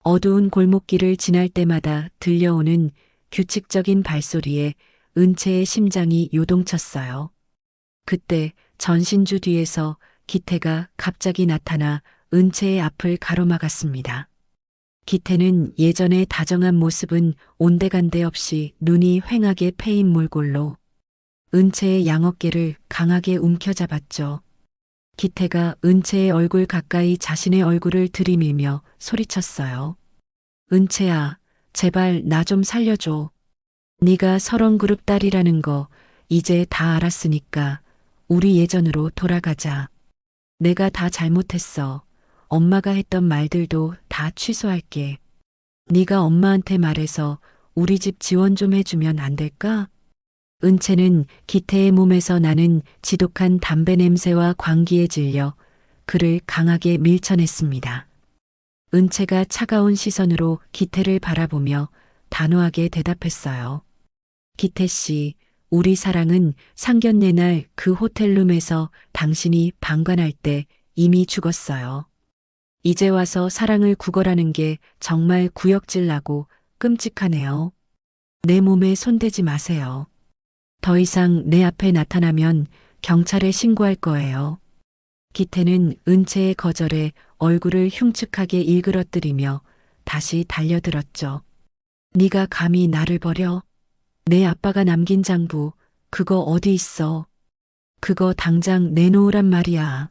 어두운 골목길을 지날 때마다 들려오는 규칙적인 발소리에 은채의 심장이 요동쳤어요. 그때 전신주 뒤에서 기태가 갑자기 나타나 은채의 앞을 가로막았습니다. 기태는 예전의 다정한 모습은 온데간데 없이 눈이 휑하게 패인 몰골로 은채의 양어깨를 강하게 움켜잡았죠. 기태가 은채의 얼굴 가까이 자신의 얼굴을 들이밀며 소리쳤어요. 은채야, 제발 나 좀 살려줘. 네가 설원그룹 딸이라는 거 이제 다 알았으니까 우리 예전으로 돌아가자. 내가 다 잘못했어. 엄마가 했던 말들도 다 취소할게. 네가 엄마한테 말해서 우리 집 지원 좀 해주면 안 될까? 은채는 기태의 몸에서 나는 지독한 담배 냄새와 광기에 질려 그를 강하게 밀쳐냈습니다. 은채가 차가운 시선으로 기태를 바라보며 단호하게 대답했어요. 기태 씨, 우리 사랑은 상견례 날 그 호텔룸에서 당신이 방관할 때 이미 죽었어요. 이제 와서 사랑을 구걸하는 게 정말 구역질 나고 끔찍하네요. 내 몸에 손대지 마세요. 더 이상 내 앞에 나타나면 경찰에 신고할 거예요. 기태는 은채의 거절에 얼굴을 흉측하게 일그러뜨리며 다시 달려들었죠. 네가 감히 나를 버려? 내 아빠가 남긴 장부 그거 어디 있어? 그거 당장 내놓으란 말이야.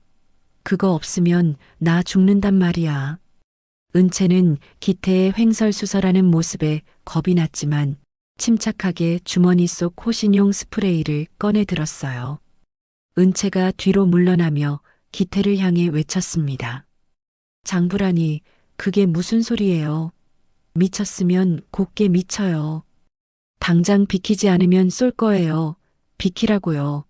그거 없으면 나 죽는단 말이야. 은채는 기태의 횡설수설하는 모습에 겁이 났지만 침착하게 주머니 속 호신용 스프레이를 꺼내 들었어요. 은채가 뒤로 물러나며 기태를 향해 외쳤습니다. 장부라니, 그게 무슨 소리예요? 미쳤으면 곱게 미쳐요. 당장 비키지 않으면 쏠 거예요. 비키라고요.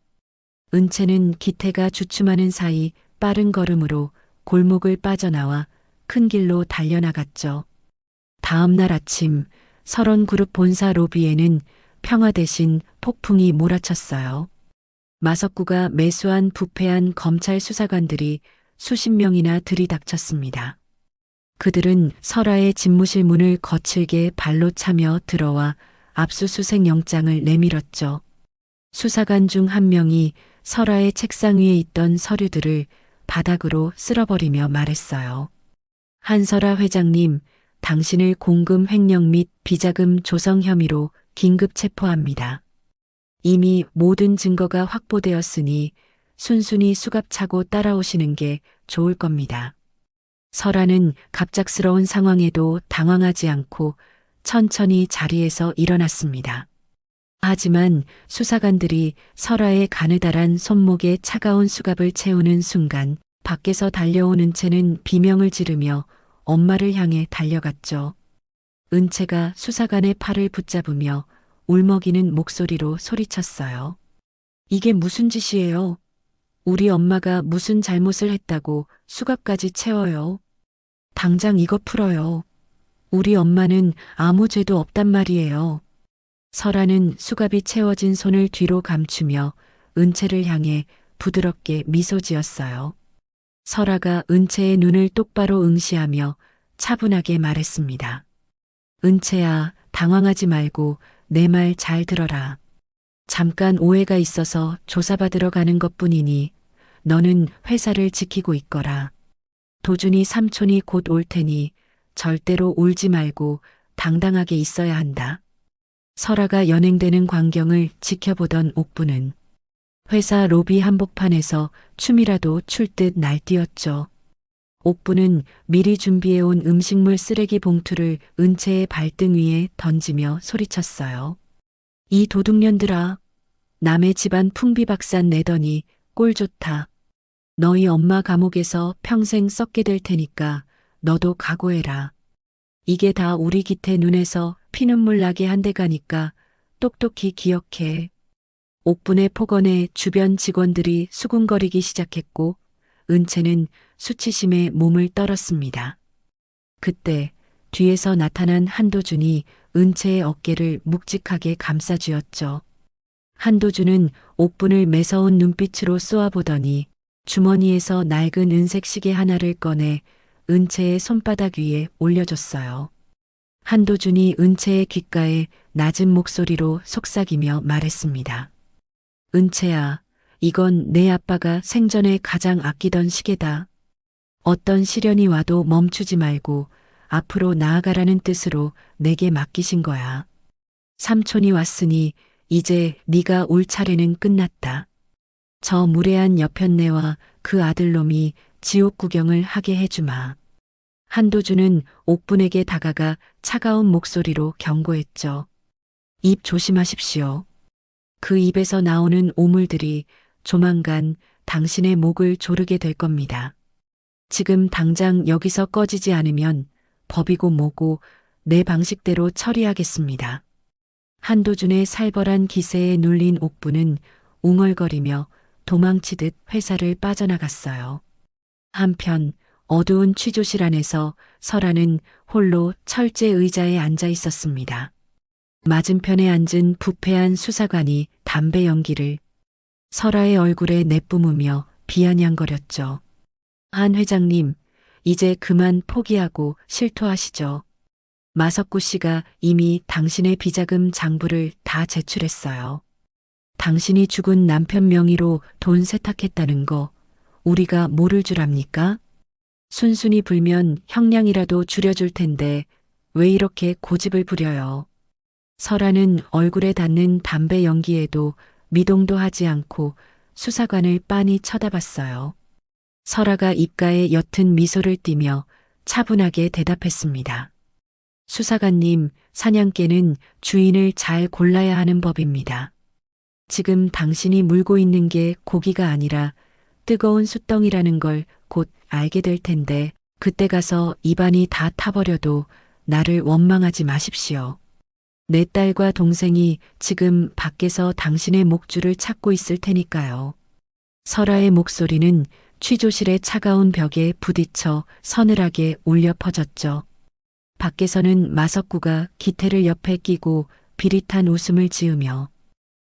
은채는 기태가 주춤하는 사이 빠른 걸음으로 골목을 빠져나와 큰 길로 달려나갔죠. 다음 날 아침 설원그룹 본사 로비에는 평화 대신 폭풍이 몰아쳤어요. 마석구가 매수한 부패한 검찰 수사관들이 수십 명이나 들이닥쳤습니다. 그들은 설아의 집무실 문을 거칠게 발로 차며 들어와 압수수색 영장을 내밀었죠. 수사관 중 한 명이 설아의 책상 위에 있던 서류들을 바닥으로 쓸어버리며 말했어요. 한설아 회장님, 당신을 공금 횡령 및 비자금 조성 혐의로 긴급 체포합니다. 이미 모든 증거가 확보되었으니 순순히 수갑차고 따라오시는 게 좋을 겁니다. 설아는 갑작스러운 상황에도 당황하지 않고 천천히 자리에서 일어났습니다. 하지만 수사관들이 설아의 가느다란 손목에 차가운 수갑을 채우는 순간 밖에서 달려온 은채는 비명을 지르며 엄마를 향해 달려갔죠. 은채가 수사관의 팔을 붙잡으며 울먹이는 목소리로 소리쳤어요. 이게 무슨 짓이에요? 우리 엄마가 무슨 잘못을 했다고 수갑까지 채워요? 당장 이거 풀어요. 우리 엄마는 아무 죄도 없단 말이에요. 설아는 수갑이 채워진 손을 뒤로 감추며 은채를 향해 부드럽게 미소 지었어요. 설아가 은채의 눈을 똑바로 응시하며 차분하게 말했습니다. 은채야, 당황하지 말고 내 말 잘 들어라. 잠깐 오해가 있어서 조사받으러 가는 것뿐이니 너는 회사를 지키고 있거라. 도준이 삼촌이 곧 올 테니 절대로 울지 말고 당당하게 있어야 한다. 설아가 연행되는 광경을 지켜보던 옥부는 회사 로비 한복판에서 춤이라도 출 듯 날뛰었죠. 옥부는 미리 준비해온 음식물 쓰레기 봉투를 은채의 발등 위에 던지며 소리쳤어요. 이 도둑년들아, 남의 집안 풍비박산 내더니 꼴 좋다. 너희 엄마 감옥에서 평생 썩게 될 테니까 너도 각오해라. 이게 다 우리 기태 눈에서 피눈물 나게 한 대가니까 똑똑히 기억해. 옥분의 폭언에 주변 직원들이 수군거리기 시작했고 은채는 수치심에 몸을 떨었습니다. 그때 뒤에서 나타난 한도준이 은채의 어깨를 묵직하게 감싸쥐었죠. 한도준은 옥분을 매서운 눈빛으로 쏘아보더니 주머니에서 낡은 은색 시계 하나를 꺼내 은채의 손바닥 위에 올려줬어요. 한도준이 은채의 귓가에 낮은 목소리로 속삭이며 말했습니다. 은채야, 이건 내 아빠가 생전에 가장 아끼던 시계다. 어떤 시련이 와도 멈추지 말고 앞으로 나아가라는 뜻으로 내게 맡기신 거야. 삼촌이 왔으니 이제 네가 올 차례는 끝났다. 저 무례한 여편네와 그 아들놈이 지옥 구경을 하게 해주마. 한도준은 옥분에게 다가가 차가운 목소리로 경고했죠. 입 조심하십시오. 그 입에서 나오는 오물들이 조만간 당신의 목을 조르게 될 겁니다. 지금 당장 여기서 꺼지지 않으면 법이고 뭐고 내 방식대로 처리하겠습니다. 한도준의 살벌한 기세에 눌린 옥분은 웅얼거리며 도망치듯 회사를 빠져나갔어요. 한편 어두운 취조실 안에서 설아는 홀로 철제 의자에 앉아 있었습니다. 맞은편에 앉은 부패한 수사관이 담배 연기를 설아의 얼굴에 내뿜으며 비아냥거렸죠. 한 회장님, 이제 그만 포기하고 실토하시죠. 마석구 씨가 이미 당신의 비자금 장부를 다 제출했어요. 당신이 죽은 남편 명의로 돈 세탁했다는 거 우리가 모를 줄 압니까? 순순히 불면 형량이라도 줄여줄 텐데 왜 이렇게 고집을 부려요? 설아는 얼굴에 닿는 담배 연기에도 미동도 하지 않고 수사관을 빤히 쳐다봤어요. 설아가 입가에 옅은 미소를 띠며 차분하게 대답했습니다. 수사관님, 사냥개는 주인을 잘 골라야 하는 법입니다. 지금 당신이 물고 있는 게 고기가 아니라 뜨거운 숯덩이라는 걸 곧 알게 될 텐데 그때 가서 입안이 다 타버려도 나를 원망하지 마십시오. 내 딸과 동생이 지금 밖에서 당신의 목줄을 찾고 있을 테니까요. 설아의 목소리는 취조실의 차가운 벽에 부딪혀 서늘하게 울려 퍼졌죠. 밖에서는 마석구가 기태를 옆에 끼고 비릿한 웃음을 지으며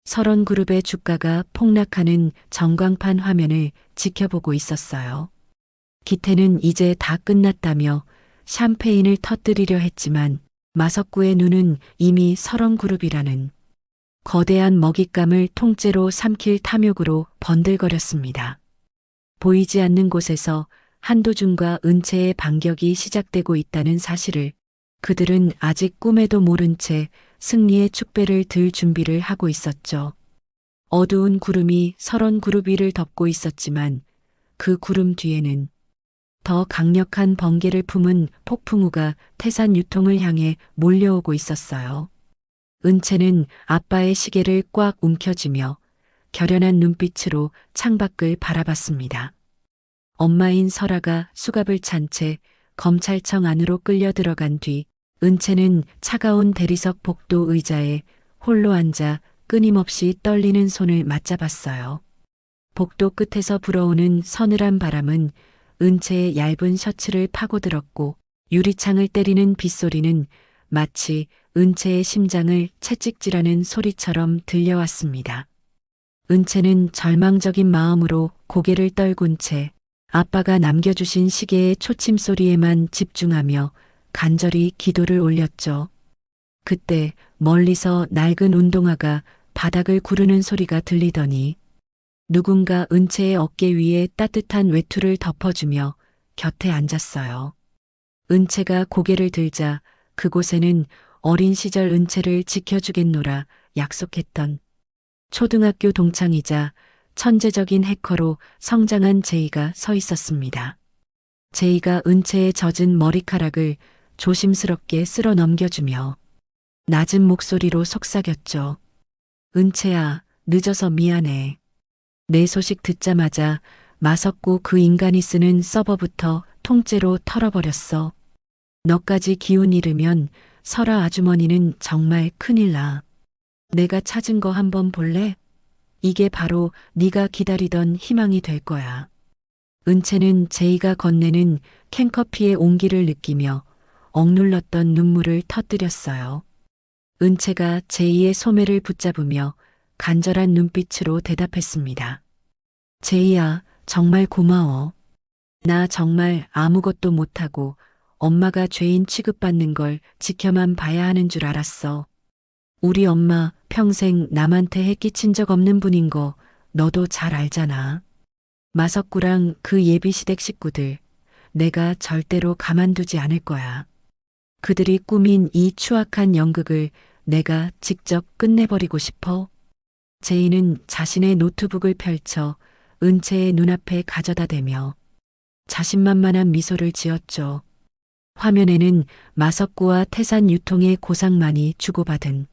설원그룹의 주가가 폭락하는 전광판 화면을 지켜보고 있었어요. 기태는 이제 다 끝났다며 샴페인을 터뜨리려 했지만 마석구의 눈은 이미 설원그룹이라는 거대한 먹잇감을 통째로 삼킬 탐욕으로 번들거렸습니다. 보이지 않는 곳에서 한도준과 은채의 반격이 시작되고 있다는 사실을 그들은 아직 꿈에도 모른 채 승리의 축배를 들 준비를 하고 있었죠. 어두운 구름이 설원그룹 위를 덮고 있었지만 그 구름 뒤에는 더 강력한 번개를 품은 폭풍우가 태산 유통을 향해 몰려오고 있었어요. 은채는 아빠의 시계를 꽉 움켜쥐며 결연한 눈빛으로 창밖을 바라봤습니다. 엄마인 설아가 수갑을 찬 채 검찰청 안으로 끌려 들어간 뒤 은채는 차가운 대리석 복도 의자에 홀로 앉아 끊임없이 떨리는 손을 맞잡았어요. 복도 끝에서 불어오는 서늘한 바람은 은채의 얇은 셔츠를 파고들었고 유리창을 때리는 빗소리는 마치 은채의 심장을 채찍질하는 소리처럼 들려왔습니다. 은채는 절망적인 마음으로 고개를 떨군 채 아빠가 남겨주신 시계의 초침 소리에만 집중하며 간절히 기도를 올렸죠. 그때 멀리서 낡은 운동화가 바닥을 구르는 소리가 들리더니 누군가 은채의 어깨 위에 따뜻한 외투를 덮어주며 곁에 앉았어요. 은채가 고개를 들자 그곳에는 어린 시절 은채를 지켜주겠노라 약속했던 초등학교 동창이자 천재적인 해커로 성장한 제이가 서 있었습니다. 제이가 은채의 젖은 머리카락을 조심스럽게 쓸어 넘겨주며 낮은 목소리로 속삭였죠. 은채야, 늦어서 미안해. 내 소식 듣자마자 마석구 그 인간이 쓰는 서버부터 통째로 털어버렸어. 너까지 기운 잃으면 설아 아주머니는 정말 큰일 나. 내가 찾은 거 한번 볼래? 이게 바로 네가 기다리던 희망이 될 거야. 은채는 제이가 건네는 캔커피의 온기를 느끼며 억눌렀던 눈물을 터뜨렸어요. 은채가 제이의 소매를 붙잡으며 간절한 눈빛으로 대답했습니다. 제이야, 정말 고마워. 나 정말 아무것도 못하고 엄마가 죄인 취급받는 걸 지켜만 봐야 하는 줄 알았어. 우리 엄마 평생 남한테 해 끼친 적 없는 분인 거 너도 잘 알잖아. 마석구랑 그 예비시댁 식구들, 내가 절대로 가만두지 않을 거야. 그들이 꾸민 이 추악한 연극을 내가 직접 끝내버리고 싶어. 제이는 자신의 노트북을 펼쳐 은채의 눈앞에 가져다 대며 자신만만한 미소를 지었죠. 화면에는 마석구와 태산 유통의 고상만이 주고받은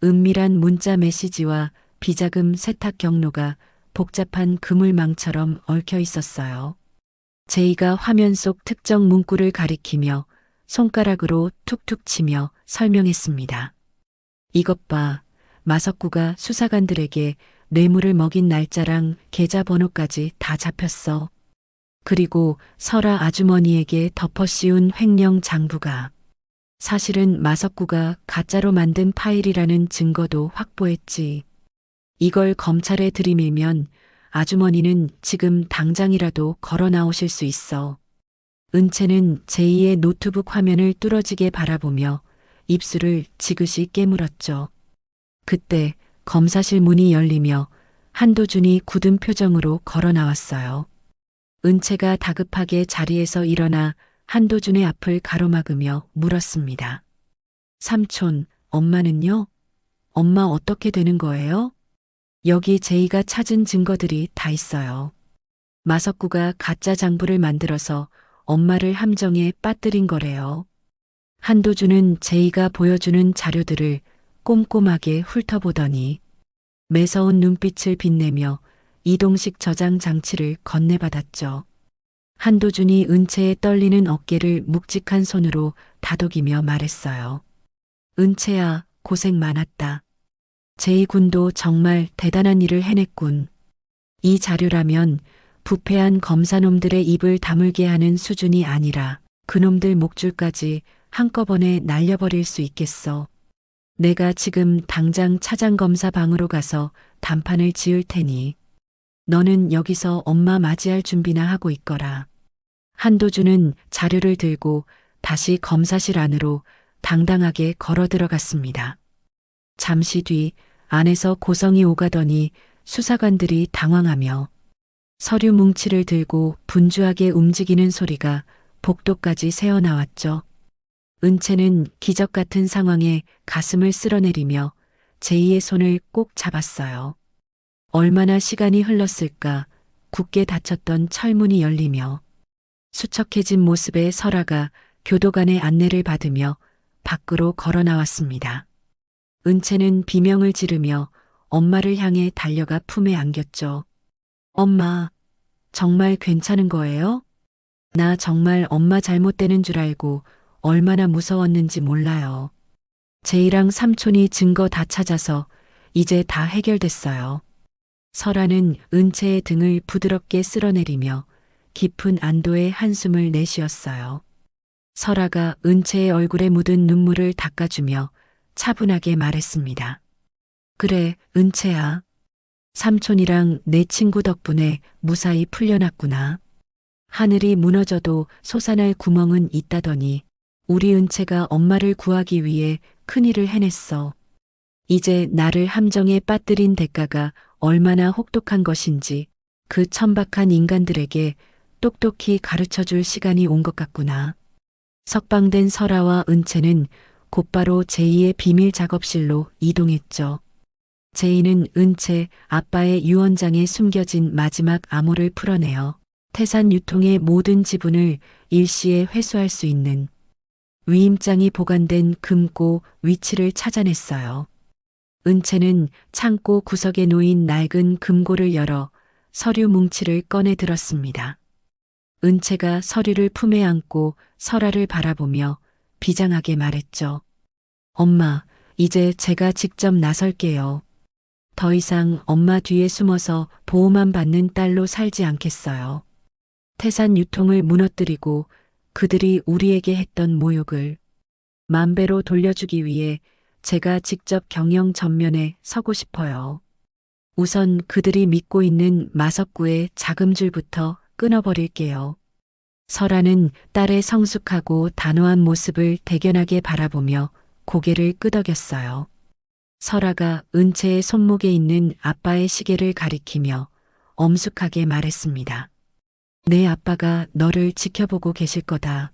은밀한 문자 메시지와 비자금 세탁 경로가 복잡한 그물망처럼 얽혀 있었어요. 제이가 화면 속 특정 문구를 가리키며 손가락으로 툭툭 치며 설명했습니다. 이것 봐, 마석구가 수사관들에게 뇌물을 먹인 날짜랑 계좌번호까지 다 잡혔어. 그리고 설아 아주머니에게 덮어씌운 횡령 장부가 사실은 마석구가 가짜로 만든 파일이라는 증거도 확보했지. 이걸 검찰에 들이밀면 아주머니는 지금 당장이라도 걸어 나오실 수 있어. 은채는 제이의 노트북 화면을 뚫어지게 바라보며 입술을 지그시 깨물었죠. 그때 검사실 문이 열리며 한도준이 굳은 표정으로 걸어 나왔어요. 은채가 다급하게 자리에서 일어나 한도준의 앞을 가로막으며 물었습니다. 삼촌, 엄마는요? 엄마 어떻게 되는 거예요? 여기 제이가 찾은 증거들이 다 있어요. 마석구가 가짜 장부를 만들어서 엄마를 함정에 빠뜨린 거래요. 한도준은 제이가 보여주는 자료들을 꼼꼼하게 훑어보더니 매서운 눈빛을 빛내며 이동식 저장 장치를 건네받았죠. 한도준이 은채의 떨리는 어깨를 묵직한 손으로 다독이며 말했어요. 은채야, 고생 많았다. 제이 군도 정말 대단한 일을 해냈군. 이 자료라면 부패한 검사놈들의 입을 다물게 하는 수준이 아니라 그놈들 목줄까지 한꺼번에 날려버릴 수 있겠어. 내가 지금 당장 차장검사 방으로 가서 단판을 지을 테니 너는 여기서 엄마 맞이할 준비나 하고 있거라. 한도준은 자료를 들고 다시 검사실 안으로 당당하게 걸어 들어갔습니다. 잠시 뒤 안에서 고성이 오가더니 수사관들이 당황하며 서류 뭉치를 들고 분주하게 움직이는 소리가 복도까지 새어나왔죠. 은채는 기적 같은 상황에 가슴을 쓸어내리며 제이의 손을 꼭 잡았어요. 얼마나 시간이 흘렀을까 굳게 닫혔던 철문이 열리며 수척해진 모습의 설아가 교도관의 안내를 받으며 밖으로 걸어 나왔습니다. 은채는 비명을 지르며 엄마를 향해 달려가 품에 안겼죠. 엄마, 정말 괜찮은 거예요? 나 정말 엄마 잘못되는 줄 알고 얼마나 무서웠는지 몰라요. 제이랑 삼촌이 증거 다 찾아서 이제 다 해결됐어요. 설아는 은채의 등을 부드럽게 쓸어내리며 깊은 안도의 한숨을 내쉬었어요. 설아가 은채의 얼굴에 묻은 눈물을 닦아주며 차분하게 말했습니다. 그래, 은채야. 삼촌이랑 내 친구 덕분에 무사히 풀려났구나. 하늘이 무너져도 솟아날 구멍은 있다더니 우리 은채가 엄마를 구하기 위해 큰일을 해냈어. 이제 나를 함정에 빠뜨린 대가가 얼마나 혹독한 것인지 그 천박한 인간들에게 똑똑히 가르쳐줄 시간이 온 것 같구나. 석방된 설아와 은채는 곧바로 제이의 비밀 작업실로 이동했죠. 제이는 은채 아빠의 유언장에 숨겨진 마지막 암호를 풀어내어 태산 유통의 모든 지분을 일시에 회수할 수 있는 위임장이 보관된 금고 위치를 찾아냈어요. 은채는 창고 구석에 놓인 낡은 금고를 열어 서류 뭉치를 꺼내 들었습니다. 은채가 서류를 품에 안고 설아를 바라보며 비장하게 말했죠. 엄마, 이제 제가 직접 나설게요. 더 이상 엄마 뒤에 숨어서 보호만 받는 딸로 살지 않겠어요. 태산 유통을 무너뜨리고 그들이 우리에게 했던 모욕을 만배로 돌려주기 위해 제가 직접 경영 전면에 서고 싶어요. 우선 그들이 믿고 있는 마석구의 자금줄부터 끊어버릴게요. 설아는 딸의 성숙하고 단호한 모습을 대견하게 바라보며 고개를 끄덕였어요. 설아가 은채의 손목에 있는 아빠의 시계를 가리키며 엄숙하게 말했습니다. 내 아빠가 너를 지켜보고 계실 거다.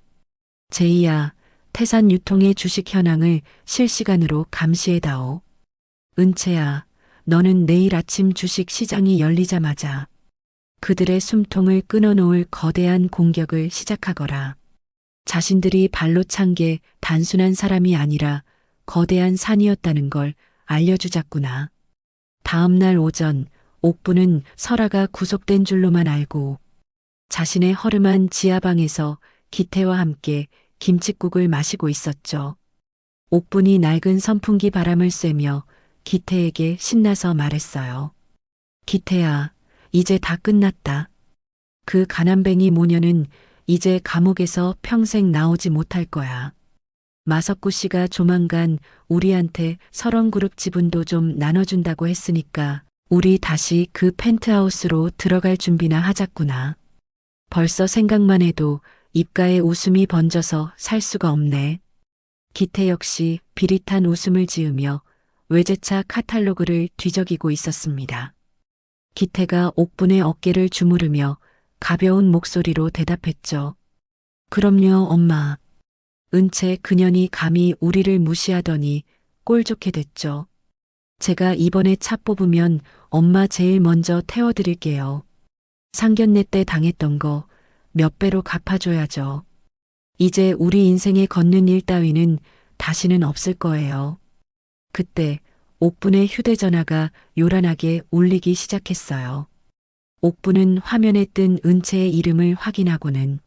제이야, 태산 유통의 주식 현황을 실시간으로 감시해다오. 은채야, 너는 내일 아침 주식 시장이 열리자마자 그들의 숨통을 끊어놓을 거대한 공격을 시작하거라. 자신들이 발로 찬 게 단순한 사람이 아니라 거대한 산이었다는 걸 알려주자꾸나. 다음 날 오전, 옥부는 설아가 구속된 줄로만 알고 자신의 허름한 지하방에서 기태와 함께 김칫국을 마시고 있었죠. 옥분이 낡은 선풍기 바람을 쐬며 기태에게 신나서 말했어요. 기태야, 이제 다 끝났다. 그 가난뱅이 모녀는 이제 감옥에서 평생 나오지 못할 거야. 마석구 씨가 조만간 우리한테 설원그룹 지분도 좀 나눠준다고 했으니까 우리 다시 그 펜트하우스로 들어갈 준비나 하자꾸나. 벌써 생각만 해도 입가에 웃음이 번져서 살 수가 없네. 기태 역시 비릿한 웃음을 지으며 외제차 카탈로그를 뒤적이고 있었습니다. 기태가 옥분의 어깨를 주무르며 가벼운 목소리로 대답했죠. 그럼요, 엄마. 은채 그년이 감히 우리를 무시하더니 꼴 좋게 됐죠. 제가 이번에 차 뽑으면 엄마 제일 먼저 태워드릴게요. 상견례 때 당했던 거 몇 배로 갚아줘야죠. 이제 우리 인생에 걷는 일 따위는 다시는 없을 거예요. 그때 옥분의 휴대전화가 요란하게 울리기 시작했어요. 옥분은 화면에 뜬 은채의 이름을 확인하고는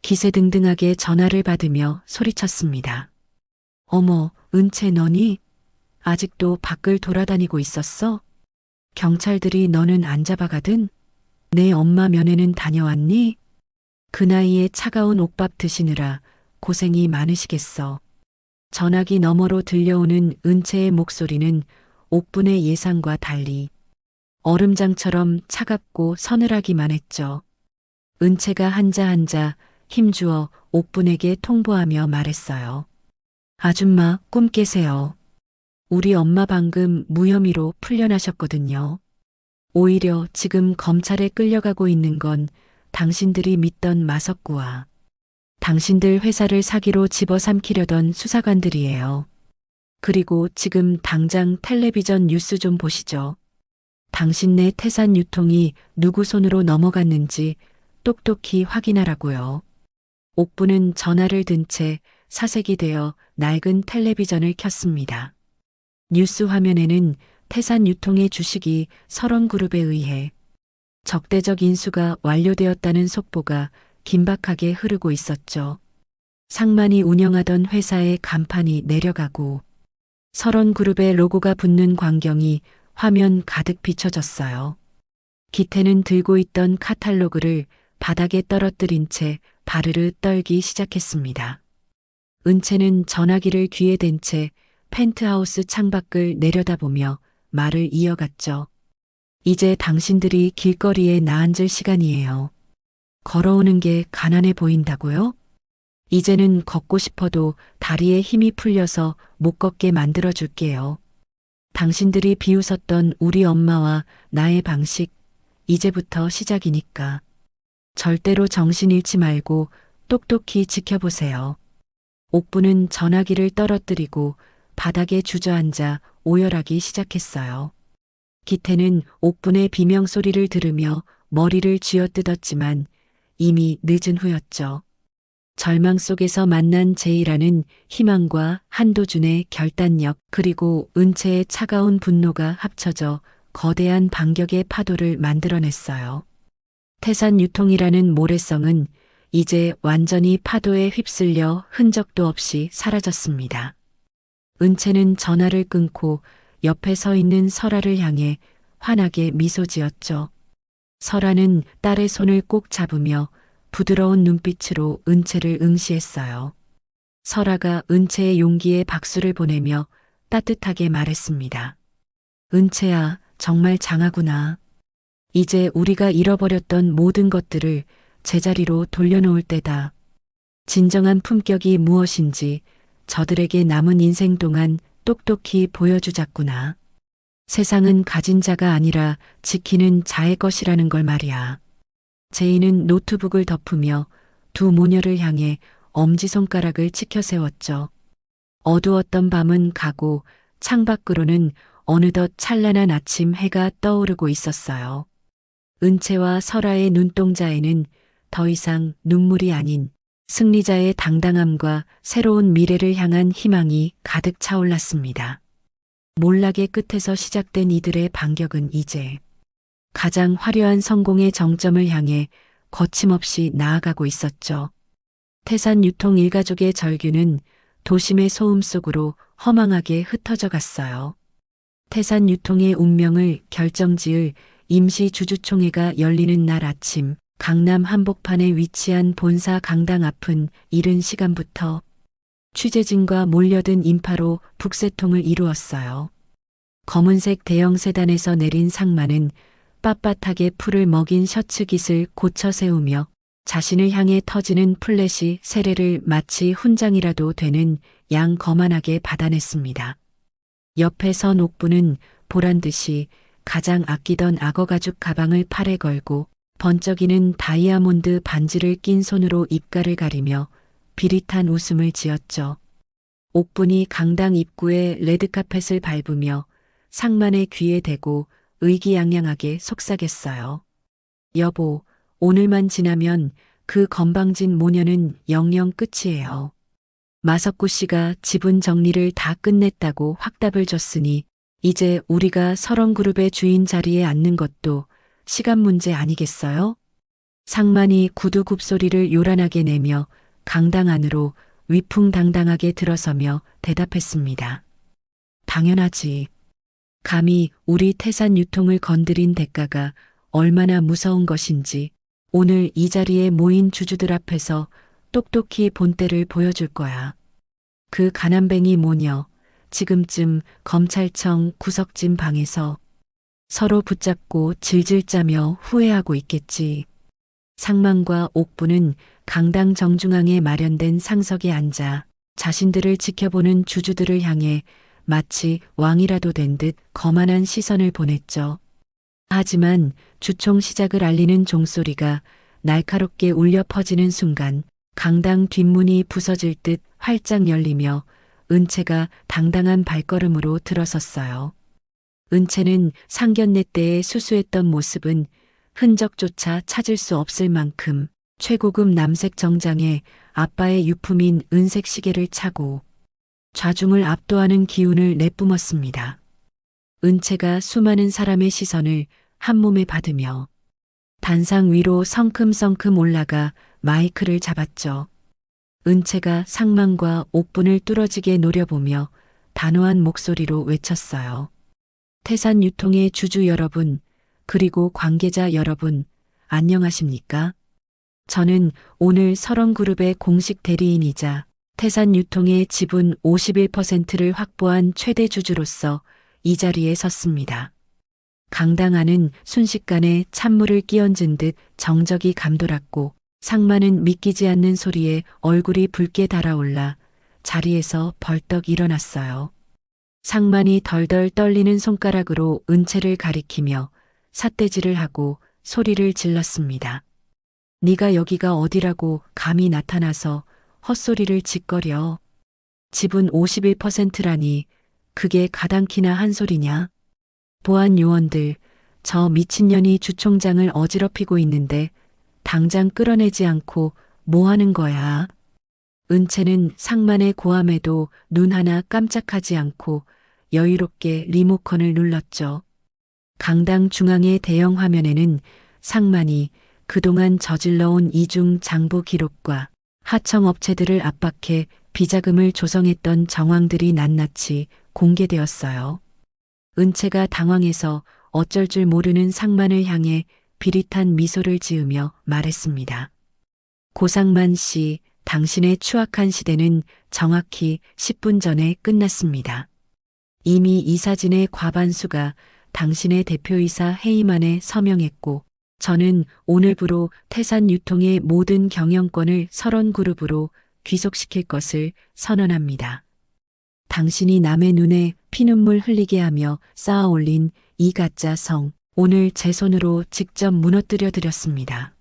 기세등등하게 전화를 받으며 소리쳤습니다. 어머, 은채 너니? 아직도 밖을 돌아다니고 있었어? 경찰들이 너는 안 잡아가든? 내 엄마 면회는 다녀왔니? 그 나이에 차가운 옥밥 드시느라 고생이 많으시겠어. 전화기 너머로 들려오는 은채의 목소리는 옥분의 예상과 달리 얼음장처럼 차갑고 서늘하기만 했죠. 은채가 한자 힘주어 옥분에게 통보하며 말했어요. 아줌마 꿈 깨세요. 우리 엄마 방금 무혐의로 풀려나셨거든요. 오히려 지금 검찰에 끌려가고 있는 건 당신들이 믿던 마석구와 당신들 회사를 사기로 집어삼키려던 수사관들이에요. 그리고 지금 당장 텔레비전 뉴스 좀 보시죠. 당신네 태산 유통이 누구 손으로 넘어갔는지 똑똑히 확인하라고요. 옥부는 전화를 든 채 사색이 되어 낡은 텔레비전을 켰습니다. 뉴스 화면에는 태산 유통의 주식이 설원그룹에 의해 적대적 인수가 완료되었다는 속보가 긴박하게 흐르고 있었죠. 상만이 운영하던 회사의 간판이 내려가고 설원그룹의 로고가 붙는 광경이 화면 가득 비춰졌어요. 기태는 들고 있던 카탈로그를 바닥에 떨어뜨린 채 바르르 떨기 시작했습니다. 은채는 전화기를 귀에 댄 채 펜트하우스 창밖을 내려다보며 말을 이어갔죠. 이제 당신들이 길거리에 나앉을 시간이에요. 걸어오는 게 가난해 보인다고요? 이제는 걷고 싶어도 다리에 힘이 풀려서 못 걷게 만들어 줄게요. 당신들이 비웃었던 우리 엄마와 나의 방식, 이제부터 시작이니까. 절대로 정신 잃지 말고 똑똑히 지켜보세요. 옥부는 전화기를 떨어뜨리고 바닥에 주저앉아 오열하기 시작했어요. 기태는 옥분의 비명소리를 들으며 머리를 쥐어뜯었지만 이미 늦은 후였죠. 절망 속에서 만난 제이라는 희망과 한도준의 결단력 그리고 은채의 차가운 분노가 합쳐져 거대한 반격의 파도를 만들어냈어요. 태산 유통이라는 모래성은 이제 완전히 파도에 휩쓸려 흔적도 없이 사라졌습니다. 은채는 전화를 끊고 옆에 서 있는 설아를 향해 환하게 미소 지었죠. 설아는 딸의 손을 꼭 잡으며 부드러운 눈빛으로 은채를 응시했어요. 설아가 은채의 용기에 박수를 보내며 따뜻하게 말했습니다. 은채야, 정말 장하구나. 이제 우리가 잃어버렸던 모든 것들을 제자리로 돌려놓을 때다. 진정한 품격이 무엇인지 저들에게 남은 인생 동안 똑똑히 보여주자꾸나. 세상은 가진 자가 아니라 지키는 자의 것이라는 걸 말이야. 제이는 노트북을 덮으며 두 모녀를 향해 엄지손가락을 치켜 세웠죠. 어두웠던 밤은 가고 창밖으로는 어느덧 찬란한 아침 해가 떠오르고 있었어요. 은채와 설아의 눈동자에는 더 이상 눈물이 아닌 승리자의 당당함과 새로운 미래를 향한 희망이 가득 차올랐습니다. 몰락의 끝에서 시작된 이들의 반격은 이제 가장 화려한 성공의 정점을 향해 거침없이 나아가고 있었죠. 태산 유통 일가족의 절규는 도심의 소음 속으로 허망하게 흩어져 갔어요. 태산 유통의 운명을 결정지을 임시 주주총회가 열리는 날 아침, 강남 한복판에 위치한 본사 강당 앞은 이른 시간부터 취재진과 몰려든 인파로 북새통을 이루었어요. 검은색 대형 세단에서 내린 상마는 빳빳하게 풀을 먹인 셔츠 깃을 고쳐 세우며 자신을 향해 터지는 플래시 세례를 마치 훈장이라도 되는 양 거만하게 받아냈습니다. 옆에 선 옥부는 보란듯이 가장 아끼던 악어 가죽 가방을 팔에 걸고 번쩍이는 다이아몬드 반지를 낀 손으로 입가를 가리며 비릿한 웃음을 지었죠. 옥분이 강당 입구에 레드카펫을 밟으며 상만의 귀에 대고 의기양양하게 속삭였어요. 여보, 오늘만 지나면 그 건방진 모녀는 영영 끝이에요. 마석구 씨가 지분 정리를 다 끝냈다고 확답을 줬으니 이제 우리가 설원그룹의 주인 자리에 앉는 것도 시간 문제 아니겠어요? 상만이 구두 굽소리를 요란하게 내며 강당 안으로 위풍당당하게 들어서며 대답했습니다. 당연하지. 감히 우리 태산 유통을 건드린 대가가 얼마나 무서운 것인지 오늘 이 자리에 모인 주주들 앞에서 똑똑히 본때를 보여줄 거야. 그 가난뱅이 모녀, 지금쯤 검찰청 구석진 방에서 서로 붙잡고 질질 짜며 후회하고 있겠지. 상만과 옥부는 강당 정중앙에 마련된 상석에 앉아 자신들을 지켜보는 주주들을 향해 마치 왕이라도 된 듯 거만한 시선을 보냈죠. 하지만 주총 시작을 알리는 종소리가 날카롭게 울려 퍼지는 순간 강당 뒷문이 부서질 듯 활짝 열리며 은채가 당당한 발걸음으로 들어섰어요. 은채는 상견례 때의 수수했던 모습은 흔적조차 찾을 수 없을 만큼 최고급 남색 정장에 아빠의 유품인 은색 시계를 차고 좌중을 압도하는 기운을 내뿜었습니다. 은채가 수많은 사람의 시선을 한몸에 받으며 단상 위로 성큼성큼 올라가 마이크를 잡았죠. 은채가 상만과 옥분을 뚫어지게 노려보며 단호한 목소리로 외쳤어요. 태산 유통의 주주 여러분, 그리고 관계자 여러분, 안녕하십니까? 저는 오늘 설원그룹의 공식 대리인이자 태산 유통의 지분 51%를 확보한 최대 주주로서 이 자리에 섰습니다. 강당 안은 순식간에 찬물을 끼얹은 듯 정적이 감돌았고 상만은 믿기지 않는 소리에 얼굴이 붉게 달아올라 자리에서 벌떡 일어났어요. 상만이 덜덜 떨리는 손가락으로 은채를 가리키며 삿대질을 하고 소리를 질렀습니다. 네가 여기가 어디라고 감히 나타나서 헛소리를 짓거려. 지분 51%라니 그게 가당키나 한 소리냐. 보안 요원들, 저 미친년이 주총장을 어지럽히고 있는데 당장 끌어내지 않고 뭐 하는 거야. 은채는 상만의 고함에도 눈 하나 깜짝하지 않고 여유롭게 리모컨을 눌렀죠. 강당 중앙의 대형 화면에는 상만이 그동안 저질러온 이중 장부 기록과 하청업체들을 압박해 비자금을 조성했던 정황들이 낱낱이 공개되었어요. 은채가 당황해서 어쩔 줄 모르는 상만을 향해 비릿한 미소를 지으며 말했습니다. 고상만 씨, 당신의 추악한 시대는 정확히 10분 전에 끝났습니다. 이미 이 사진의 과반수가 당신의 대표이사 해임안에 서명했고, 저는 오늘부로 태산 유통의 모든 경영권을 설원그룹으로 귀속시킬 것을 선언합니다. 당신이 남의 눈에 피눈물 흘리게 하며 쌓아 올린 이 가짜 성, 오늘 제 손으로 직접 무너뜨려 드렸습니다.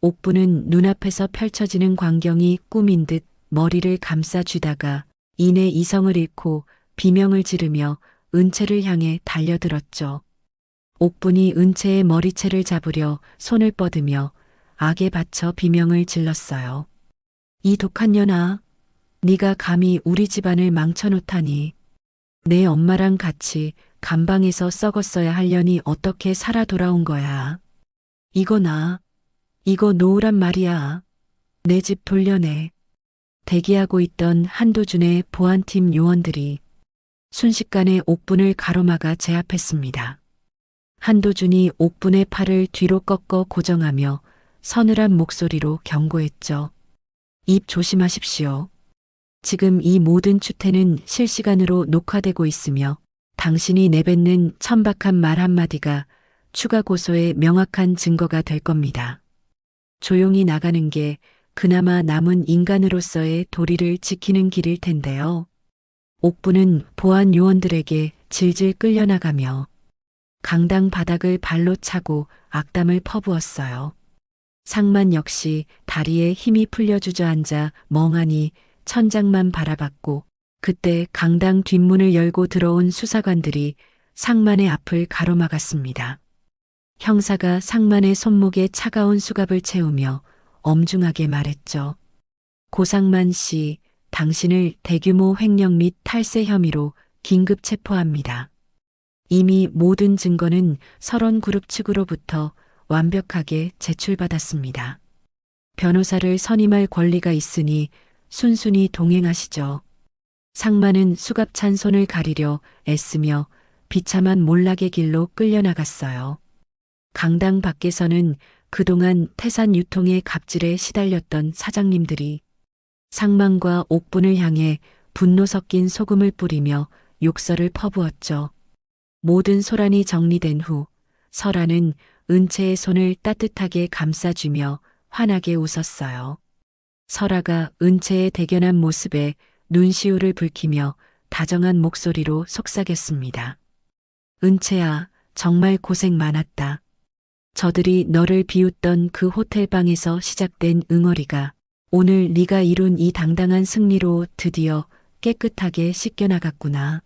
옥부는 눈앞에서 펼쳐지는 광경이 꿈인 듯 머리를 감싸 쥐다가 이내 이성을 잃고 비명을 지르며 은채를 향해 달려들었죠. 옥분이 은채의 머리채를 잡으려 손을 뻗으며 악에 받쳐 비명을 질렀어요. 이 독한 년아, 네가 감히 우리 집안을 망쳐놓다니. 내 엄마랑 같이 감방에서 썩었어야 할 년이 어떻게 살아 돌아온 거야. 이거 놓으란 말이야. 내 집 돌려내. 대기하고 있던 한도준의 보안팀 요원들이 순식간에 옥분을 가로막아 제압했습니다. 한도준이 옥분의 팔을 뒤로 꺾어 고정하며 서늘한 목소리로 경고했죠. 입 조심하십시오. 지금 이 모든 추태는 실시간으로 녹화되고 있으며 당신이 내뱉는 천박한 말 한마디가 추가 고소의 명확한 증거가 될 겁니다. 조용히 나가는 게 그나마 남은 인간으로서의 도리를 지키는 길일 텐데요. 옥부는 보안 요원들에게 질질 끌려나가며 강당 바닥을 발로 차고 악담을 퍼부었어요. 상만 역시 다리에 힘이 풀려 주저앉아 멍하니 천장만 바라봤고 그때 강당 뒷문을 열고 들어온 수사관들이 상만의 앞을 가로막았습니다. 형사가 상만의 손목에 차가운 수갑을 채우며 엄중하게 말했죠. 고상만 씨, 당신을 대규모 횡령 및 탈세 혐의로 긴급 체포합니다. 이미 모든 증거는 설원그룹 측으로부터 완벽하게 제출받았습니다. 변호사를 선임할 권리가 있으니 순순히 동행하시죠. 상만은 수갑찬 손을 가리려 애쓰며 비참한 몰락의 길로 끌려나갔어요. 강당 밖에서는 그동안 태산 유통의 갑질에 시달렸던 사장님들이 상만과 옥분을 향해 분노 섞인 소금을 뿌리며 욕설을 퍼부었죠. 모든 소란이 정리된 후 설아는 은채의 손을 따뜻하게 감싸주며 환하게 웃었어요. 설아가 은채의 대견한 모습에 눈시울을 붉히며 다정한 목소리로 속삭였습니다. 은채야, 정말 고생 많았다. 저들이 너를 비웃던 그 호텔방에서 시작된 응어리가 오늘 네가 이룬 이 당당한 승리로 드디어 깨끗하게 씻겨나갔구나.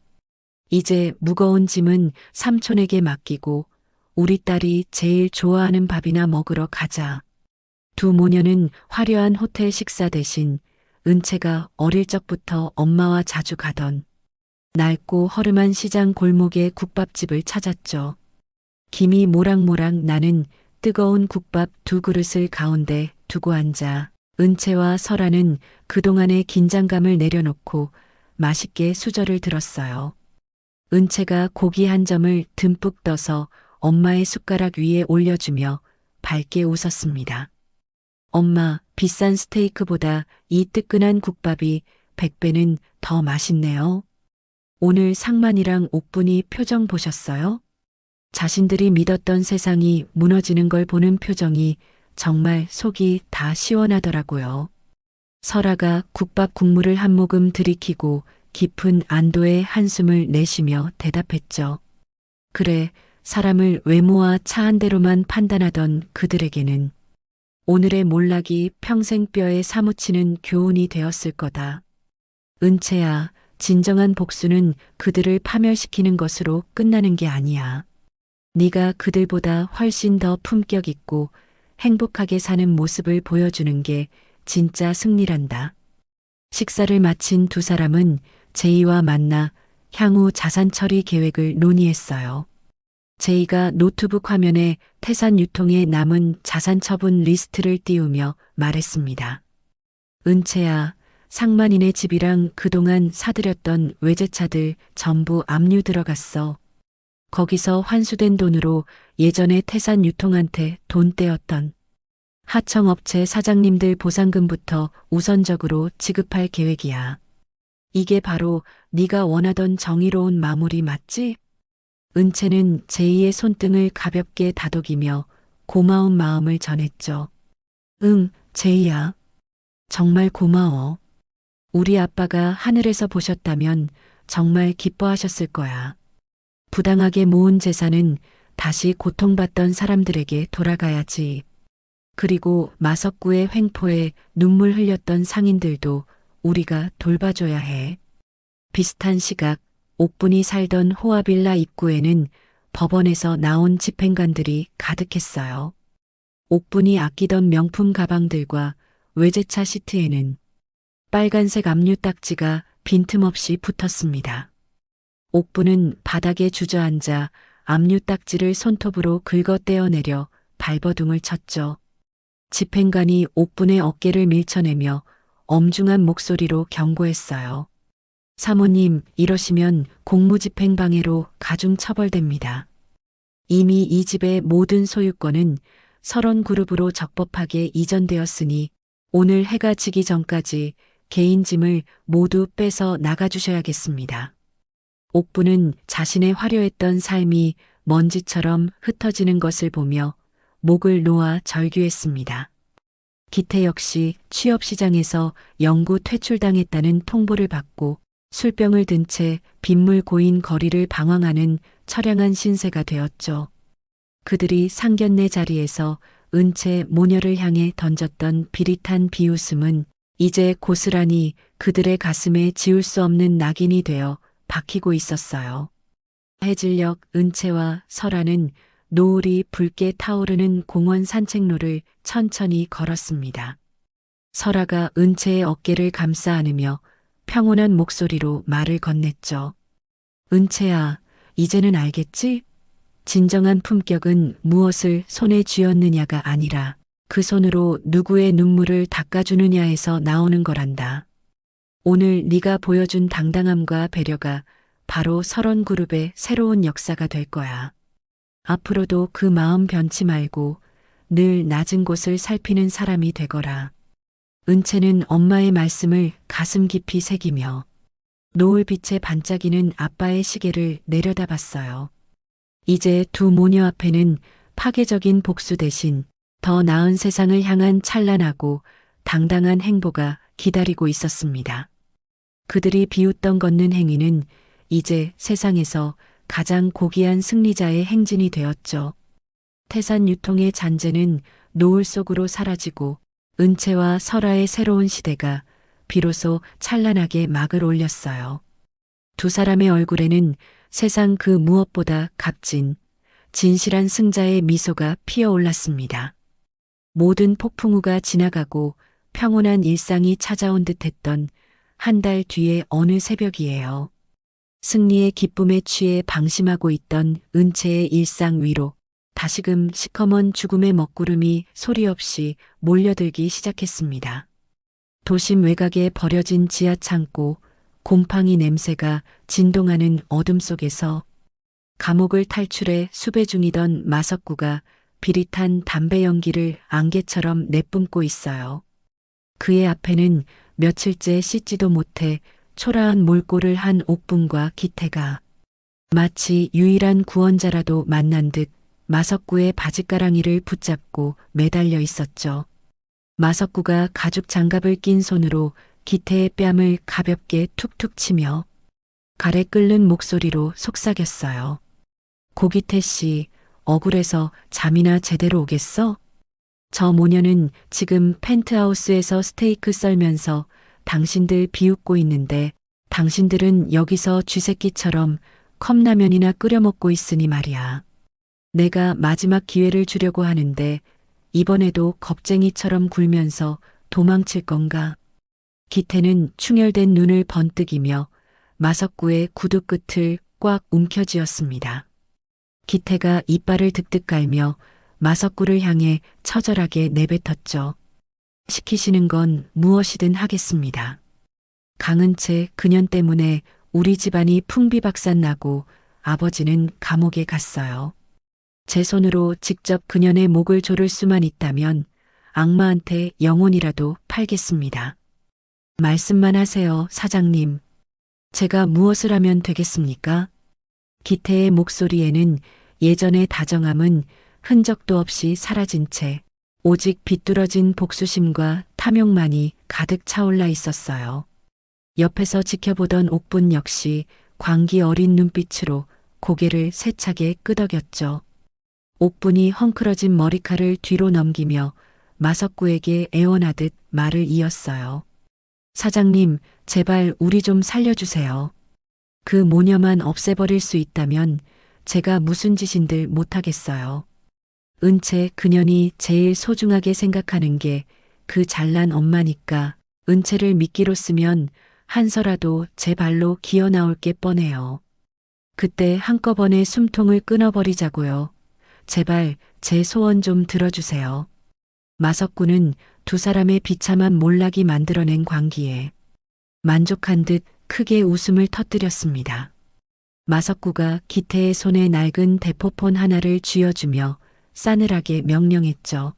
이제 무거운 짐은 삼촌에게 맡기고 우리 딸이 제일 좋아하는 밥이나 먹으러 가자. 두 모녀는 화려한 호텔 식사 대신 은채가 어릴 적부터 엄마와 자주 가던 낡고 허름한 시장 골목의 국밥집을 찾았죠. 김이 모락모락 나는 뜨거운 국밥 두 그릇을 가운데 두고 앉아 은채와 설아는 그동안의 긴장감을 내려놓고 맛있게 수저를 들었어요. 은채가 고기 한 점을 듬뿍 떠서 엄마의 숟가락 위에 올려주며 밝게 웃었습니다. 엄마, 비싼 스테이크보다 이 뜨끈한 국밥이 100배는 더 맛있네요. 오늘 상만이랑 옥분이 표정 보셨어요? 자신들이 믿었던 세상이 무너지는 걸 보는 표정이 정말 속이 다 시원하더라고요. 설아가 국밥 국물을 한 모금 들이키고 깊은 안도의 한숨을 내쉬며 대답했죠. 그래, 사람을 외모와 차 한 대로만 판단하던 그들에게는 오늘의 몰락이 평생 뼈에 사무치는 교훈이 되었을 거다. 은채야, 진정한 복수는 그들을 파멸시키는 것으로 끝나는 게 아니야. 네가 그들보다 훨씬 더 품격 있고 행복하게 사는 모습을 보여주는 게 진짜 승리란다. 식사를 마친 두 사람은 제이와 만나 향후 자산 처리 계획을 논의했어요. 제이가 노트북 화면에 태산 유통에 남은 자산 처분 리스트를 띄우며 말했습니다. 은채야, 상만이네 집이랑 그동안 사들였던 외제차들 전부 압류 들어갔어. 거기서 환수된 돈으로 예전에 태산 유통한테 돈 떼었던 하청업체 사장님들 보상금부터 우선적으로 지급할 계획이야. 이게 바로 네가 원하던 정의로운 마무리 맞지? 은채는 제이의 손등을 가볍게 다독이며 고마운 마음을 전했죠. 응, 제이야. 정말 고마워. 우리 아빠가 하늘에서 보셨다면 정말 기뻐하셨을 거야. 부당하게 모은 재산은 다시 고통받던 사람들에게 돌아가야지. 그리고 마석구의 횡포에 눈물 흘렸던 상인들도 우리가 돌봐줘야 해. 비슷한 시각 옥분이 살던 호화빌라 입구에는 법원에서 나온 집행관들이 가득했어요. 옥분이 아끼던 명품 가방들과 외제차 시트에는 빨간색 압류 딱지가 빈틈없이 붙었습니다. 옥분은 바닥에 주저앉아 압류 딱지를 손톱으로 긁어 떼어내려 발버둥을 쳤죠. 집행관이 옥분의 어깨를 밀쳐내며 엄중한 목소리로 경고했어요. 사모님, 이러시면 공무집행방해로 가중 처벌됩니다. 이미 이 집의 모든 소유권은 설원그룹으로 적법하게 이전되었으니 오늘 해가 지기 전까지 개인 짐을 모두 빼서 나가주셔야겠습니다. 옥부는 자신의 화려했던 삶이 먼지처럼 흩어지는 것을 보며 목을 놓아 절규했습니다. 기태 역시 취업시장에서 영구 퇴출당했다는 통보를 받고 술병을 든 채 빗물 고인 거리를 방황하는 처량한 신세가 되었죠. 그들이 상견례 자리에서 은채 모녀를 향해 던졌던 비릿한 비웃음은 이제 고스란히 그들의 가슴에 지울 수 없는 낙인이 되어 박히고 있었어요. 해질녘 은채와 설아는 노을이 붉게 타오르는 공원 산책로를 천천히 걸었습니다. 설아가 은채의 어깨를 감싸 안으며 평온한 목소리로 말을 건넸죠. 은채야, 이제는 알겠지? 진정한 품격은 무엇을 손에 쥐었느냐가 아니라 그 손으로 누구의 눈물을 닦아주느냐에서 나오는 거란다. 오늘 네가 보여준 당당함과 배려가 바로 설원그룹의 새로운 역사가 될 거야. 앞으로도 그 마음 변치 말고 늘 낮은 곳을 살피는 사람이 되거라. 은채는 엄마의 말씀을 가슴 깊이 새기며 노을빛에 반짝이는 아빠의 시계를 내려다봤어요. 이제 두 모녀 앞에는 파괴적인 복수 대신 더 나은 세상을 향한 찬란하고 당당한 행보가 기다리고 있었습니다. 그들이 비웃던 걷는 행위는 이제 세상에서 가장 고귀한 승리자의 행진이 되었죠. 태산 유통의 잔재는 노을 속으로 사라지고 은채와 설아의 새로운 시대가 비로소 찬란하게 막을 올렸어요. 두 사람의 얼굴에는 세상 그 무엇보다 값진 진실한 승자의 미소가 피어올랐습니다. 모든 폭풍우가 지나가고 평온한 일상이 찾아온 듯했던 한 달 뒤의 어느 새벽이에요. 승리의 기쁨에 취해 방심하고 있던 은채의 일상 위로 다시금 시커먼 죽음의 먹구름이 소리 없이 몰려들기 시작했습니다. 도심 외곽에 버려진 지하 창고, 곰팡이 냄새가 진동하는 어둠 속에서 감옥을 탈출해 수배 중이던 마석구가 비릿한 담배 연기를 안개처럼 내뿜고 있어요. 그의 앞에는 며칠째 씻지도 못해 초라한 몰골을 한 옥분과 기태가 마치 유일한 구원자라도 만난 듯 마석구의 바짓가랑이를 붙잡고 매달려 있었죠. 마석구가 가죽 장갑을 낀 손으로 기태의 뺨을 가볍게 툭툭 치며 가래 끓는 목소리로 속삭였어요. 고기태 씨, 억울해서 잠이나 제대로 오겠어? 저 모녀는 지금 펜트하우스에서 스테이크 썰면서 당신들 비웃고 있는데 당신들은 여기서 쥐새끼처럼 컵라면이나 끓여 먹고 있으니 말이야. 내가 마지막 기회를 주려고 하는데 이번에도 겁쟁이처럼 굴면서 도망칠 건가? 기태는 충혈된 눈을 번뜩이며 마석구의 구두 끝을 꽉 움켜쥐었습니다. 기태가 이빨을 득득 깔며 마석구를 향해 처절하게 내뱉었죠. 시키시는 건 무엇이든 하겠습니다. 강은채 그년 때문에 우리 집안이 풍비박산나고 아버지는 감옥에 갔어요. 제 손으로 직접 그년의 목을 조를 수만 있다면 악마한테 영혼이라도 팔겠습니다. 말씀만 하세요, 사장님. 제가 무엇을 하면 되겠습니까? 기태의 목소리에는 예전의 다정함은 흔적도 없이 사라진 채 오직 비뚤어진 복수심과 탐욕만이 가득 차올라 있었어요. 옆에서 지켜보던 옥분 역시 광기 어린 눈빛으로 고개를 세차게 끄덕였죠. 옥분이 헝클어진 머리칼을 뒤로 넘기며 마석구에게 애원하듯 말을 이었어요. 사장님, 제발 우리 좀 살려주세요. 그 모녀만 없애버릴 수 있다면 제가 무슨 짓인들 못하겠어요. 은채 그년이 제일 소중하게 생각하는 게 그 잘난 엄마니까 은채를 미끼로 쓰면 한서라도 제 발로 기어 나올 게 뻔해요. 그때 한꺼번에 숨통을 끊어버리자고요. 제발 제 소원 좀 들어주세요. 마석구는 두 사람의 비참한 몰락이 만들어낸 광기에 만족한 듯 크게 웃음을 터뜨렸습니다. 마석구가 기태의 손에 낡은 대포폰 하나를 쥐어주며 싸늘하게 명령했죠.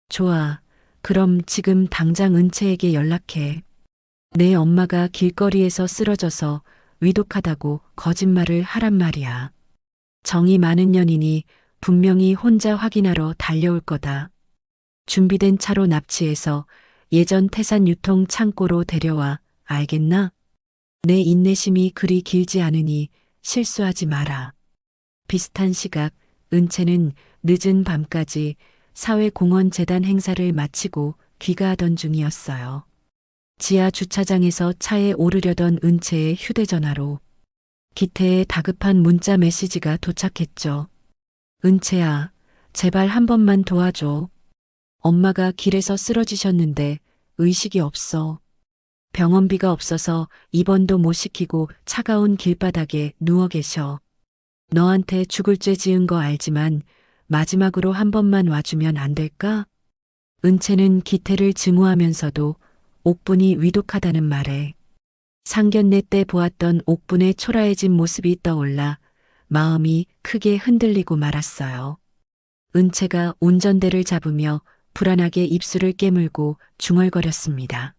좋아. 그럼 지금 당장 은채에게 연락해. 내 엄마가 길거리에서 쓰러져서 위독하다고 거짓말을 하란 말이야. 정이 많은 년이니 분명히 혼자 확인하러 달려올 거다. 준비된 차로 납치해서 예전 태산 유통 창고로 데려와. 알겠나? 내 인내심이 그리 길지 않으니 실수하지 마라. 비슷한 시각 은채는 늦은 밤까지 사회공헌재단 행사를 마치고 귀가하던 중이었어요. 지하 주차장에서 차에 오르려던 은채의 휴대전화로 기태의 다급한 문자 메시지가 도착했죠. 은채야, 제발 한 번만 도와줘. 엄마가 길에서 쓰러지셨는데 의식이 없어. 병원비가 없어서 입원도 못 시키고 차가운 길바닥에 누워 계셔. 너한테 죽을 죄 지은 거 알지만 마지막으로 한 번만 와주면 안 될까? 은채는 기태를 증오하면서도 옥분이 위독하다는 말에 상견례 때 보았던 옥분의 초라해진 모습이 떠올라 마음이 크게 흔들리고 말았어요. 은채가 운전대를 잡으며 불안하게 입술을 깨물고 중얼거렸습니다.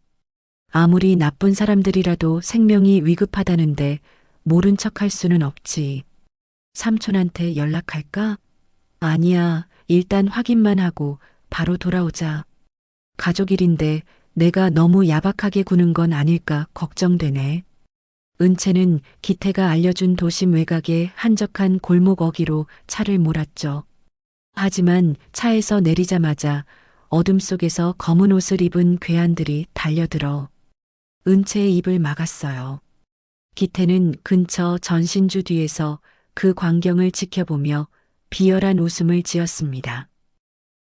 아무리 나쁜 사람들이라도 생명이 위급하다는데 모른 척할 수는 없지. 삼촌한테 연락할까? 아니야, 일단 확인만 하고 바로 돌아오자. 가족 일인데 내가 너무 야박하게 구는 건 아닐까 걱정되네. 은채는 기태가 알려준 도심 외곽의 한적한 골목 어귀로 차를 몰았죠. 하지만 차에서 내리자마자 어둠 속에서 검은 옷을 입은 괴한들이 달려들어 은채의 입을 막았어요. 기태는 근처 전신주 뒤에서 그 광경을 지켜보며 비열한 웃음을 지었습니다.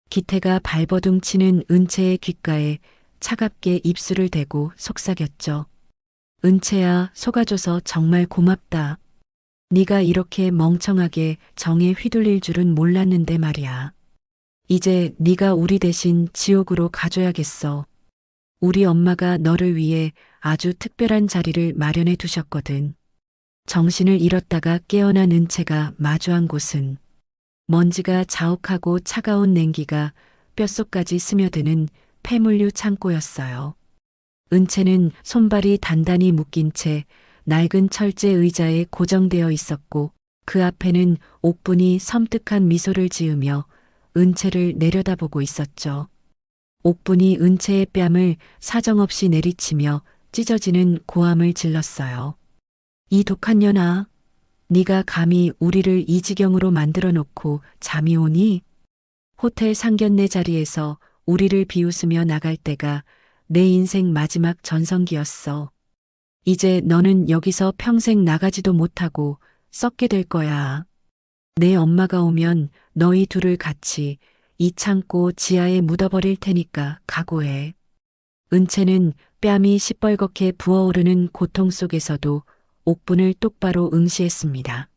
기태가 발버둥 치는 은채의 귓가에 차갑게 입술을 대고 속삭였죠. 은채야, 속아줘서 정말 고맙다. 네가 이렇게 멍청하게 정에 휘둘릴 줄은 몰랐는데 말이야. 이제 네가 우리 대신 지옥으로 가줘야겠어. 우리 엄마가 너를 위해 아주 특별한 자리를 마련해 두셨거든. 정신을 잃었다가 깨어난 은채가 마주한 곳은 먼지가 자욱하고 차가운 냉기가 뼛속까지 스며드는 폐물류 창고였어요. 은채는 손발이 단단히 묶인 채 낡은 철제 의자에 고정되어 있었고 그 앞에는 옥분이 섬뜩한 미소를 지으며 은채를 내려다보고 있었죠. 옥분이 은채의 뺨을 사정없이 내리치며 찢어지는 고함을 질렀어요. 이 독한 년아, 네가 감히 우리를 이 지경으로 만들어 놓고 잠이 오니? 호텔 상견례 자리에서 우리를 비웃으며 나갈 때가 내 인생 마지막 전성기였어. 이제 너는 여기서 평생 나가지도 못하고 썩게 될 거야. 내 엄마가 오면 너희 둘을 같이 이 창고 지하에 묻어버릴 테니까 각오해. 은채는 뺨이 시뻘겋게 부어오르는 고통 속에서도 옥분을 똑바로 응시했습니다.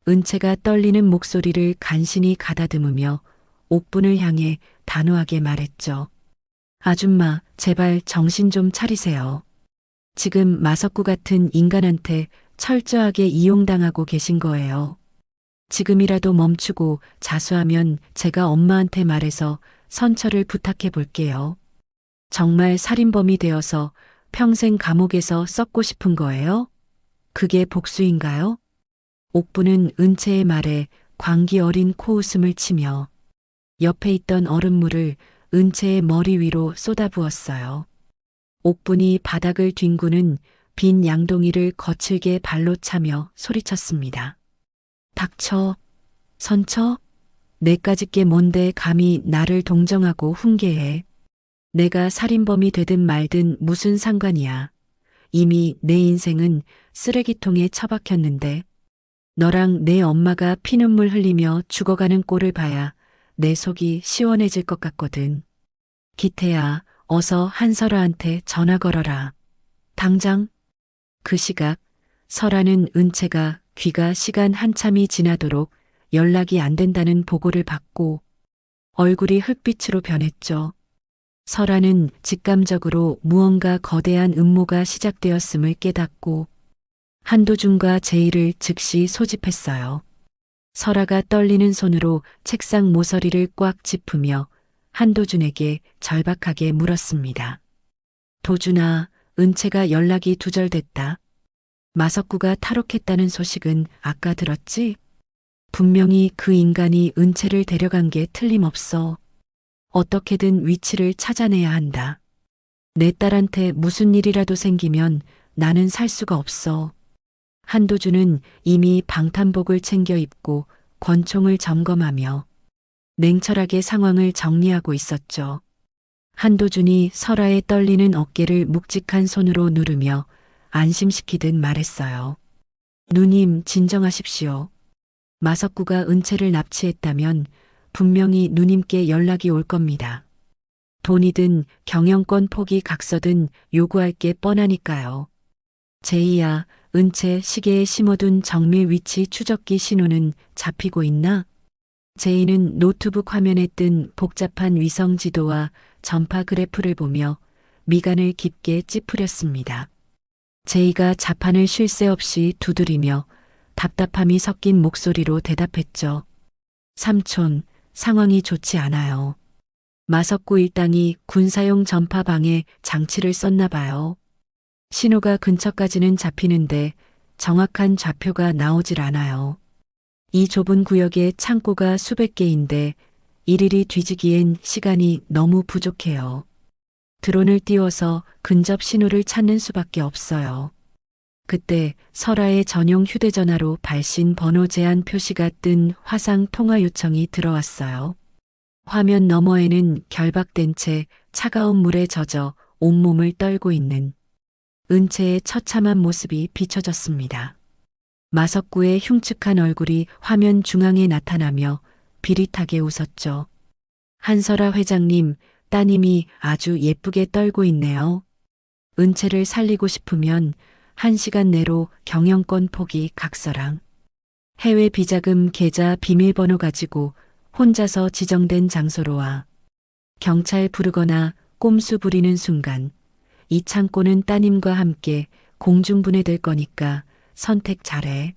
은채가 떨리는 목소리를 간신히 가다듬으며 옥분을 향해 단호하게 말했죠. 아줌마, 제발 정신 좀 차리세요. 지금 마석구 같은 인간한테 철저하게 이용당하고 계신 거예요. 지금이라도 멈추고 자수하면 제가 엄마한테 말해서 선처를 부탁해 볼게요. 정말 살인범이 되어서 평생 감옥에서 썩고 싶은 거예요? 그게 복수인가요? 옥부는 은채의 말에 광기 어린 코웃음을 치며 옆에 있던 얼음물을 은채의 머리 위로 쏟아부었어요. 옥분이 바닥을 뒹구는 빈 양동이를 거칠게 발로 차며 소리쳤습니다. 닥쳐, 선처? 내까짓 게 뭔데 감히 나를 동정하고 훈계해. 내가 살인범이 되든 말든 무슨 상관이야. 이미 내 인생은 쓰레기통에 처박혔는데 너랑 내 엄마가 피눈물 흘리며 죽어가는 꼴을 봐야 내 속이 시원해질 것 같거든. 기태야, 어서 한설아한테 전화 걸어라. 당장. 그 시각 설아는 은채가 귀가 시간 한참이 지나도록 연락이 안 된다는 보고를 받고 얼굴이 흙빛으로 변했죠. 설아는 직감적으로 무언가 거대한 음모가 시작되었음을 깨닫고 한도준과 제의를 즉시 소집했어요. 설아가 떨리는 손으로 책상 모서리를 꽉 짚으며 한도준에게 절박하게 물었습니다. 도준아, 은채가 연락이 두절됐다. 마석구가 탈옥했다는 소식은 아까 들었지? 분명히 그 인간이 은채를 데려간 게 틀림없어. 어떻게든 위치를 찾아내야 한다. 내 딸한테 무슨 일이라도 생기면 나는 살 수가 없어. 한도준은 이미 방탄복을 챙겨 입고 권총을 점검하며 냉철하게 상황을 정리하고 있었죠. 한도준이 설아의 떨리는 어깨를 묵직한 손으로 누르며 안심시키듯 말했어요. 누님, 진정하십시오. 마석구가 은채를 납치했다면 분명히 누님께 연락이 올 겁니다. 돈이든 경영권 포기 각서든 요구할 게 뻔하니까요. 제이야, 은채 시계에 심어둔 정밀 위치 추적기 신호는 잡히고 있나? 제이는 노트북 화면에 뜬 복잡한 위성 지도와 전파 그래프를 보며 미간을 깊게 찌푸렸습니다. 제이가 자판을 쉴 새 없이 두드리며 답답함이 섞인 목소리로 대답했죠. 삼촌, 상황이 좋지 않아요. 마석구 일당이 군사용 전파방에 장치를 썼나 봐요. 신호가 근처까지는 잡히는데 정확한 좌표가 나오질 않아요. 이 좁은 구역에 창고가 수백 개인데 일일이 뒤지기엔 시간이 너무 부족해요. 드론을 띄워서 근접 신호를 찾는 수밖에 없어요. 그때 설아의 전용 휴대전화로 발신 번호 제한 표시가 뜬 화상 통화 요청이 들어왔어요. 화면 너머에는 결박된 채 차가운 물에 젖어 온몸을 떨고 있는 은채의 처참한 모습이 비춰졌습니다. 마석구의 흉측한 얼굴이 화면 중앙에 나타나며 비릿하게 웃었죠. 한설아 회장님, 따님이 아주 예쁘게 떨고 있네요. 은채를 살리고 싶으면 1시간 내로 경영권 포기 각서랑 해외 비자금 계좌 비밀번호 가지고 혼자서 지정된 장소로 와. 경찰 부르거나 꼼수 부리는 순간 이 창고는 따님과 함께 공중분해될 거니까 선택 잘해.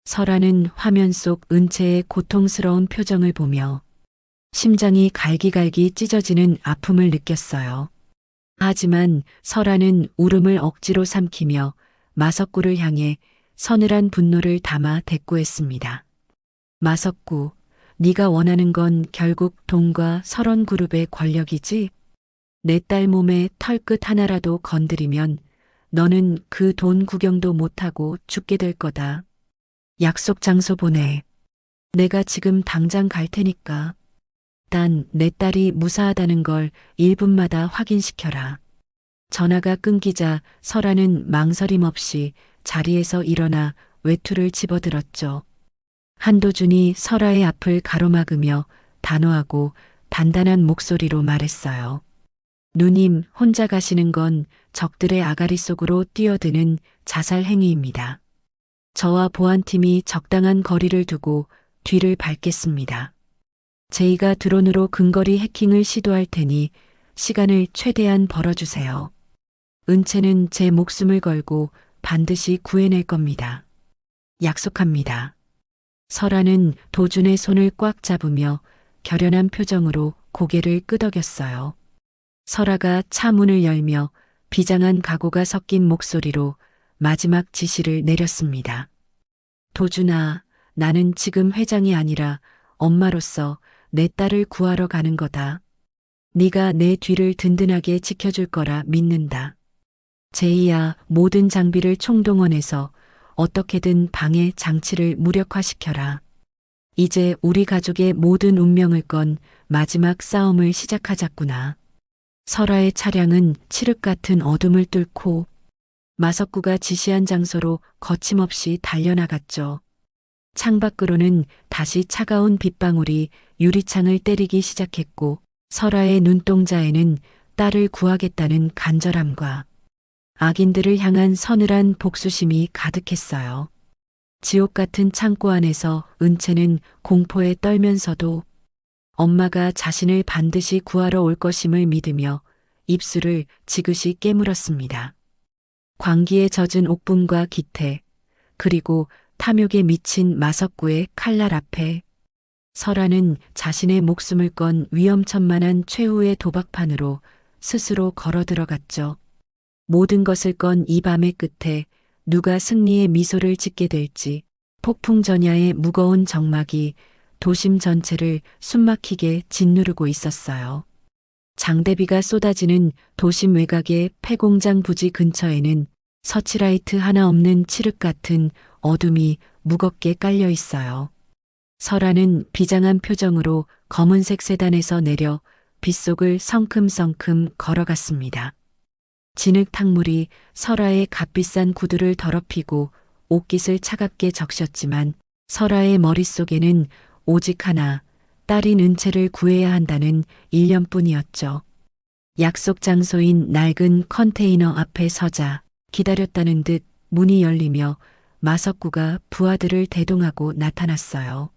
설아는 화면 속 은채의 고통스러운 표정을 보며 심장이 갈기갈기 찢어지는 아픔을 느꼈어요. 하지만 설아는 울음을 억지로 삼키며 마석구를 향해 서늘한 분노를 담아 대꾸했습니다. 마석구, 네가 원하는 건 결국 돈과 설원그룹의 권력이지? 내 딸 몸에 털끝 하나라도 건드리면 너는 그 돈 구경도 못하고 죽게 될 거다. 약속 장소 보내. 내가 지금 당장 갈 테니까. 단 내 딸이 무사하다는 걸 1분마다 확인시켜라. 전화가 끊기자 설아는 망설임 없이 자리에서 일어나 외투를 집어들었죠. 한도준이 설아의 앞을 가로막으며 단호하고 단단한 목소리로 말했어요. 누님, 혼자 가시는 건 적들의 아가리 속으로 뛰어드는 자살 행위입니다. 저와 보안팀이 적당한 거리를 두고 뒤를 밟겠습니다. 제이가 드론으로 근거리 해킹을 시도할 테니 시간을 최대한 벌어주세요. 은채는 제 목숨을 걸고 반드시 구해낼 겁니다. 약속합니다. 설아는 도준의 손을 꽉 잡으며 결연한 표정으로 고개를 끄덕였어요. 설아가 차 문을 열며 비장한 각오가 섞인 목소리로 마지막 지시를 내렸습니다. 도준아, 나는 지금 회장이 아니라 엄마로서 내 딸을 구하러 가는 거다. 네가 내 뒤를 든든하게 지켜줄 거라 믿는다. 제이야, 모든 장비를 총동원해서 어떻게든 방해 장치를 무력화시켜라. 이제 우리 가족의 모든 운명을 건 마지막 싸움을 시작하자꾸나. 설아의 차량은 칠흑 같은 어둠을 뚫고 마석구가 지시한 장소로 거침없이 달려나갔죠. 창밖으로는 다시 차가운 빗방울이 유리창을 때리기 시작했고 설아의 눈동자에는 딸을 구하겠다는 간절함과 악인들을 향한 서늘한 복수심이 가득했어요. 지옥 같은 창고 안에서 은채는 공포에 떨면서도 엄마가 자신을 반드시 구하러 올 것임을 믿으며 입술을 지그시 깨물었습니다. 광기에 젖은 옥분과 기태, 그리고 탐욕에 미친 마석구의 칼날 앞에 설아는 자신의 목숨을 건 위험천만한 최후의 도박판으로 스스로 걸어 들어갔죠. 모든 것을 건 이 밤의 끝에 누가 승리의 미소를 짓게 될지 폭풍전야의 무거운 정막이 도심 전체를 숨막히게 짓누르고 있었어요. 장대비가 쏟아지는 도심 외곽의 폐공장 부지 근처에는 서치라이트 하나 없는 칠흑 같은 어둠이 무겁게 깔려 있어요. 설아는 비장한 표정으로 검은색 세단에서 내려 빗속을 성큼성큼 걸어갔습니다. 진흙 탕물이 설아의 값비싼 구두를 더럽히고 옷깃을 차갑게 적셨지만 설아의 머릿속에는 오직 하나, 딸인 은채를 구해야 한다는 일념뿐이었죠. 약속 장소인 낡은 컨테이너 앞에 서자 기다렸다는 듯 문이 열리며 마석구가 부하들을 대동하고 나타났어요.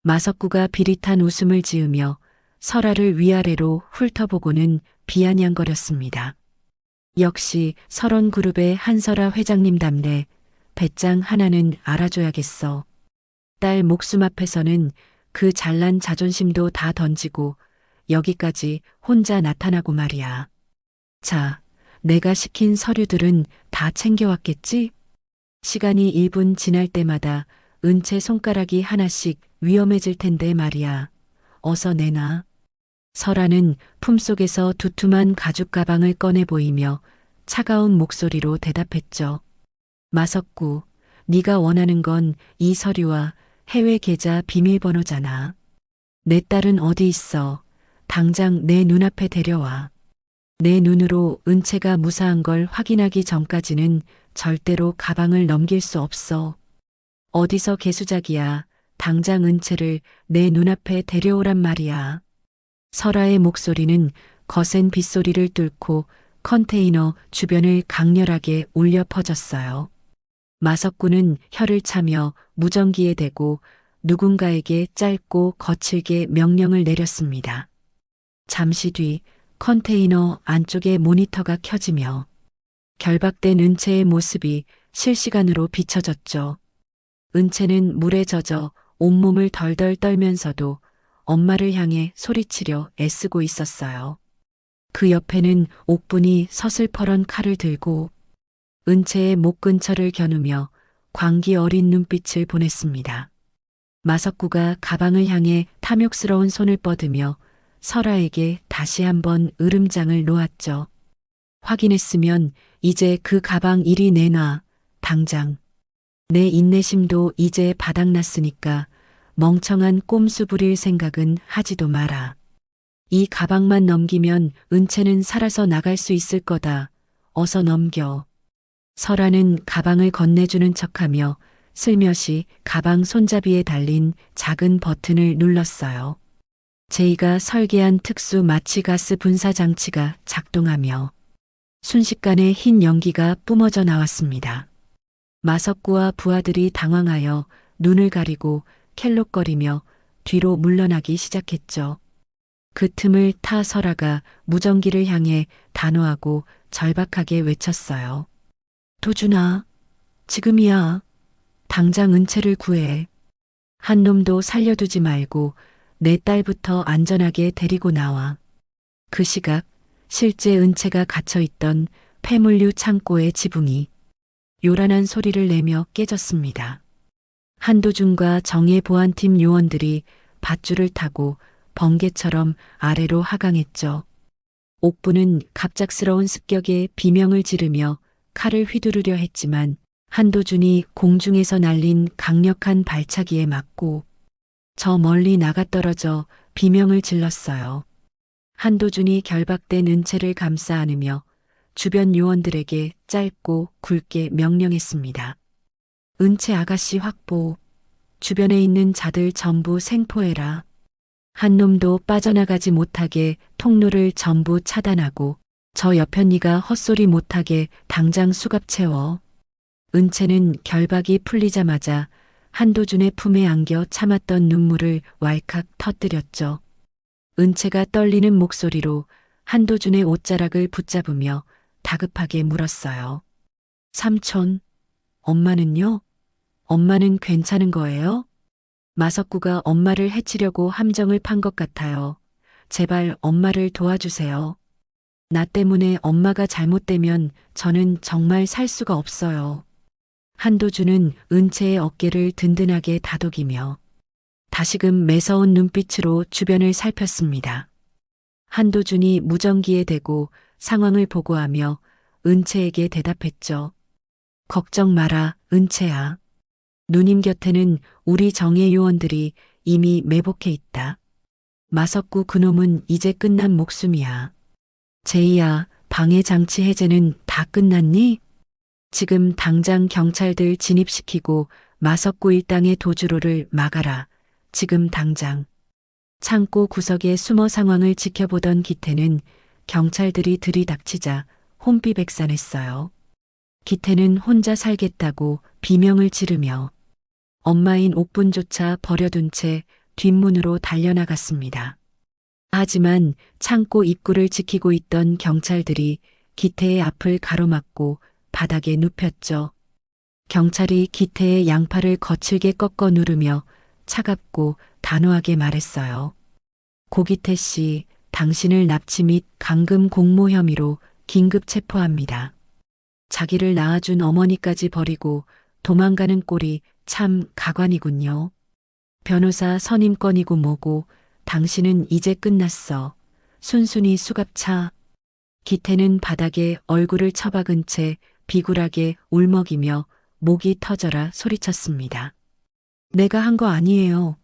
마석구가 비릿한 웃음을 지으며 설아를 위아래로 훑어보고는 비아냥거렸습니다. 역시 설원그룹의 한설아 회장님답네. 배짱 하나는 알아줘야겠어. 딸 목숨 앞에서는 그 잘난 자존심도 다 던지고 여기까지 혼자 나타나고 말이야. 자, 내가 시킨 서류들은 다 챙겨왔겠지? 시간이 1분 지날 때마다 은채 손가락이 하나씩 위험해질 텐데 말이야. 어서 내놔. 설아는 품속에서 두툼한 가죽 가방을 꺼내 보이며 차가운 목소리로 대답했죠. 마석구, 네가 원하는 건 이 서류와 해외 계좌 비밀번호잖아. 내 딸은 어디 있어? 당장 내 눈앞에 데려와. 내 눈으로 은채가 무사한 걸 확인하기 전까지는 절대로 가방을 넘길 수 없어. 어디서 개수작이야. 당장 은채를 내 눈앞에 데려오란 말이야. 설아의 목소리는 거센 빗소리를 뚫고 컨테이너 주변을 강렬하게 울려 퍼졌어요. 마석구는 혀를 차며 무전기에 대고 누군가에게 짧고 거칠게 명령을 내렸습니다. 잠시 뒤 컨테이너 안쪽의 모니터가 켜지며 결박된 은채의 모습이 실시간으로 비춰졌죠. 은채는 물에 젖어 온몸을 덜덜 떨면서도 엄마를 향해 소리치려 애쓰고 있었어요. 그 옆에는 옥분이 서슬퍼런 칼을 들고 은채의 목 근처를 겨누며 광기 어린 눈빛을 보냈습니다. 마석구가 가방을 향해 탐욕스러운 손을 뻗으며 설아에게 다시 한번 으름장을 놓았죠. 확인했으면 이제 그 가방 이리 내놔. 당장. 내 인내심도 이제 바닥났으니까 멍청한 꼼수 부릴 생각은 하지도 마라. 이 가방만 넘기면 은채는 살아서 나갈 수 있을 거다. 어서 넘겨. 설아는 가방을 건네주는 척하며 슬며시 가방 손잡이에 달린 작은 버튼을 눌렀어요. 제이가 설계한 특수 마취가스 분사 장치가 작동하며 순식간에 흰 연기가 뿜어져 나왔습니다. 마석구와 부하들이 당황하여 눈을 가리고 켈록거리며 뒤로 물러나기 시작했죠. 그 틈을 타 설아가 무전기를 향해 단호하고 절박하게 외쳤어요. 도준아, 지금이야. 당장 은채를 구해. 한 놈도 살려두지 말고 내 딸부터 안전하게 데리고 나와. 그 시각 실제 은채가 갇혀있던 폐물류 창고의 지붕이 요란한 소리를 내며 깨졌습니다. 한도준과 정예 보안팀 요원들이 밧줄을 타고 번개처럼 아래로 하강했죠. 옥부는 갑작스러운 습격에 비명을 지르며 칼을 휘두르려 했지만 한도준이 공중에서 날린 강력한 발차기에 맞고 저 멀리 나가떨어져 비명을 질렀어요. 한도준이 결박된 은채를 감싸 안으며 주변 요원들에게 짧고 굵게 명령했습니다. 은채 아가씨 확보. 주변에 있는 자들 전부 생포해라. 한 놈도 빠져나가지 못하게 통로를 전부 차단하고 저 여편니가 헛소리 못하게 당장 수갑 채워. 은채는 결박이 풀리자마자 한도준의 품에 안겨 참았던 눈물을 왈칵 터뜨렸죠. 은채가 떨리는 목소리로 한도준의 옷자락을 붙잡으며 다급하게 물었어요. 삼촌, 엄마는요? 엄마는 괜찮은 거예요? 마석구가 엄마를 해치려고 함정을 판 것 같아요. 제발 엄마를 도와주세요. 나 때문에 엄마가 잘못되면 저는 정말 살 수가 없어요. 한도준은 은채의 어깨를 든든하게 다독이며 다시금 매서운 눈빛으로 주변을 살폈습니다. 한도준이 무전기에 대고 상황을 보고하며 은채에게 대답했죠. 걱정 마라, 은채야. 누님 곁에는 우리 정예 요원들이 이미 매복해 있다. 마석구 그놈은 이제 끝난 목숨이야. 제이야, 방해 장치 해제는 다 끝났니? 지금 당장 경찰들 진입시키고 마석구 일당의 도주로를 막아라. 지금 당장. 창고 구석에 숨어 상황을 지켜보던 기태는 경찰들이 들이닥치자 혼비백산했어요. 기태는 혼자 살겠다고 비명을 지르며 엄마인 옥분조차 버려둔 채 뒷문으로 달려나갔습니다. 하지만 창고 입구를 지키고 있던 경찰들이 기태의 앞을 가로막고 바닥에 눕혔죠. 경찰이 기태의 양팔을 거칠게 꺾어 누르며 차갑고 단호하게 말했어요. 고기태 씨, 당신을 납치 및 감금 공모 혐의로 긴급 체포합니다. 자기를 낳아준 어머니까지 버리고 도망가는 꼴이 참 가관이군요. 변호사 선임권이고 뭐고 당신은 이제 끝났어. 순순히 수갑차. 기태는 바닥에 얼굴을 처박은 채 비굴하게 울먹이며 목이 터져라 소리쳤습니다. 내가 한 거 아니에요.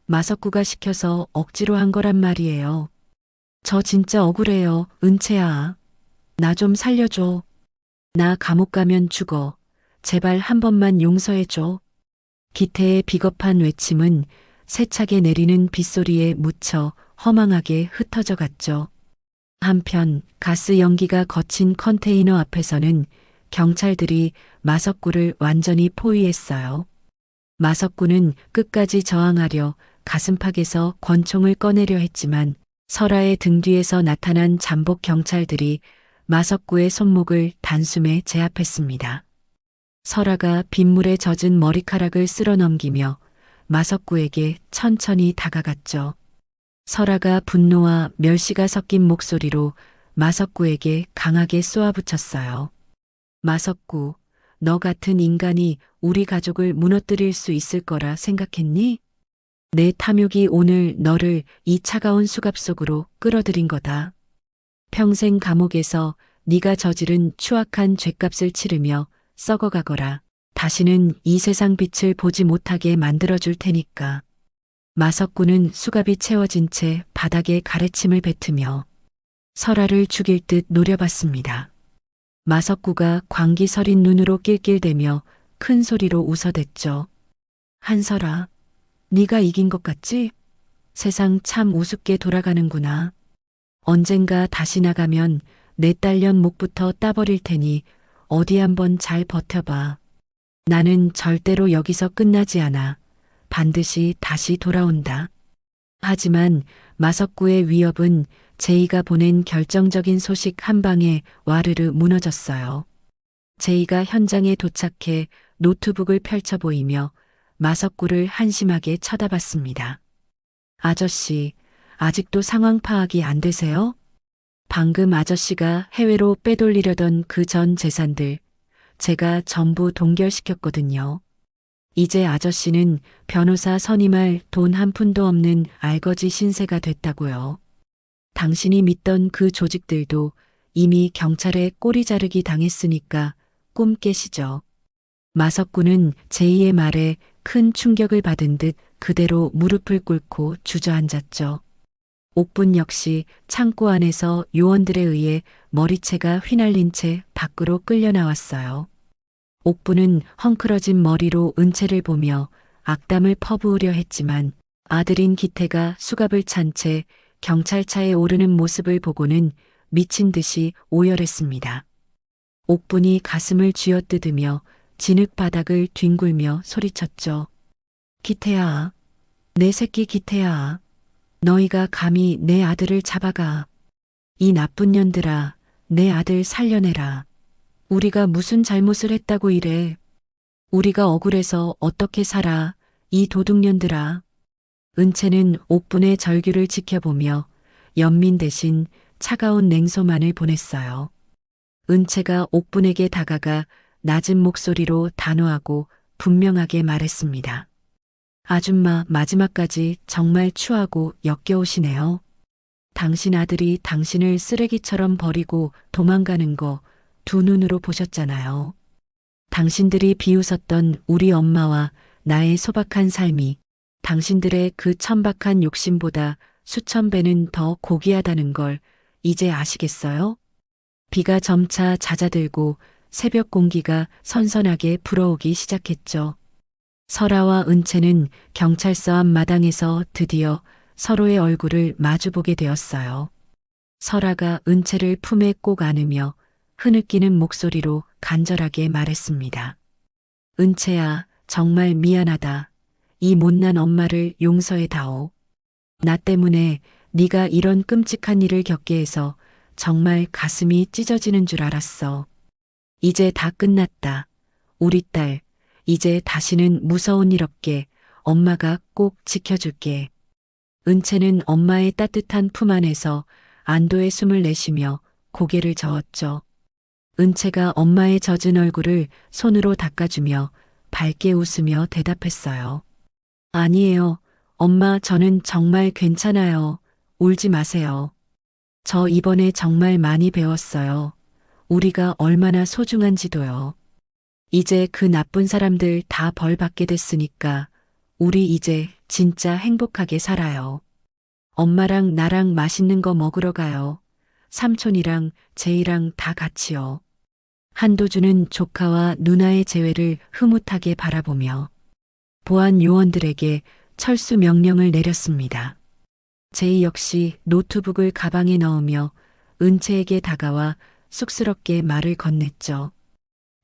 마석구가 시켜서 억지로 한 거란 말이에요. 저 진짜 억울해요, 은채야. 나 좀 살려줘. 나 감옥 가면 죽어. 제발 한 번만 용서해줘. 기태의 비겁한 외침은 세차게 내리는 빗소리에 묻혀 허망하게 흩어져 갔죠. 한편 가스 연기가 거친 컨테이너 앞에서는 경찰들이 마석구를 완전히 포위했어요. 마석구는 끝까지 저항하려 가슴팍에서 권총을 꺼내려 했지만 설아의 등 뒤에서 나타난 잠복 경찰들이 마석구의 손목을 단숨에 제압했습니다. 설아가 빗물에 젖은 머리카락을 쓸어 넘기며 마석구에게 천천히 다가갔죠. 설아가 분노와 멸시가 섞인 목소리로 마석구에게 강하게 쏘아붙였어요. 마석구, 너 같은 인간이 우리 가족을 무너뜨릴 수 있을 거라 생각했니? 내 탐욕이 오늘 너를 이 차가운 수갑 속으로 끌어들인 거다. 평생 감옥에서 네가 저지른 추악한 죗값을 치르며 썩어가거라. 다시는 이 세상 빛을 보지 못하게 만들어줄 테니까. 마석구는 수갑이 채워진 채 바닥에 가래침을 뱉으며 설아를 죽일 듯 노려봤습니다. 마석구가 광기 서린 눈으로 낄낄대며 큰 소리로 웃어댔죠. 한설아, 네가 이긴 것 같지? 세상 참 우습게 돌아가는구나. 언젠가 다시 나가면 내 딸년 목부터 따버릴 테니 어디 한번 잘 버텨봐. 나는 절대로 여기서 끝나지 않아. 반드시 다시 돌아온다. 하지만 마석구의 위협은 제이가 보낸 결정적인 소식 한 방에 와르르 무너졌어요. 제이가 현장에 도착해 노트북을 펼쳐 보이며 마석구를 한심하게 쳐다봤습니다. 아저씨, 아직도 상황 파악이 안 되세요? 방금 아저씨가 해외로 빼돌리려던 그 전 재산들, 제가 전부 동결시켰거든요. 이제 아저씨는 변호사 선임할 돈 한 푼도 없는 알거지 신세가 됐다고요. 당신이 믿던 그 조직들도 이미 경찰에 꼬리 자르기 당했으니까 꿈 깨시죠. 마석구는 제이의 말에 큰 충격을 받은 듯 그대로 무릎을 꿇고 주저앉았죠. 옥분 역시 창고 안에서 요원들에 의해 머리채가 휘날린 채 밖으로 끌려 나왔어요. 옥분은 헝클어진 머리로 은채를 보며 악담을 퍼부으려 했지만 아들인 기태가 수갑을 찬 채 경찰차에 오르는 모습을 보고는 미친 듯이 오열했습니다. 옥분이 가슴을 쥐어뜯으며 진흙 바닥을 뒹굴며 소리쳤죠. 기태야, 내 새끼 기태야. 너희가 감히 내 아들을 잡아가. 이 나쁜 년들아, 내 아들 살려내라. 우리가 무슨 잘못을 했다고 이래. 우리가 억울해서 어떻게 살아, 이 도둑년들아. 은채는 옥분의 절규를 지켜보며 연민 대신 차가운 냉소만을 보냈어요. 은채가 옥분에게 다가가 낮은 목소리로 단호하고 분명하게 말했습니다. 아줌마 마지막까지 정말 추하고 역겨우시네요. 당신 아들이 당신을 쓰레기처럼 버리고 도망가는 거 두 눈으로 보셨잖아요. 당신들이 비웃었던 우리 엄마와 나의 소박한 삶이 당신들의 그 천박한 욕심보다 수천 배는 더 고귀하다는 걸 이제 아시겠어요? 비가 점차 잦아들고 새벽 공기가 선선하게 불어오기 시작했죠. 설아와 은채는 경찰서 앞 마당에서 드디어 서로의 얼굴을 마주보게 되었어요. 설아가 은채를 품에 꼭 안으며 흐느끼는 목소리로 간절하게 말했습니다. 은채야, 정말 미안하다. 이 못난 엄마를 용서해다오. 나 때문에 네가 이런 끔찍한 일을 겪게 해서 정말 가슴이 찢어지는 줄 알았어. 이제 다 끝났다. 우리 딸, 이제 다시는 무서운 일 없게 엄마가 꼭 지켜줄게. 은채는 엄마의 따뜻한 품 안에서 안도의 숨을 내쉬며 고개를 저었죠. 은채가 엄마의 젖은 얼굴을 손으로 닦아주며 밝게 웃으며 대답했어요. 아니에요. 엄마, 저는 정말 괜찮아요. 울지 마세요. 저 이번에 정말 많이 배웠어요. 우리가 얼마나 소중한지도요. 이제 그 나쁜 사람들 다 벌 받게 됐으니까 우리 이제 진짜 행복하게 살아요. 엄마랑 나랑 맛있는 거 먹으러 가요. 삼촌이랑 제이랑 다 같이요. 한도준은 조카와 누나의 재회를 흐뭇하게 바라보며 보안 요원들에게 철수 명령을 내렸습니다. 제이 역시 노트북을 가방에 넣으며 은채에게 다가와 쑥스럽게 말을 건넸죠.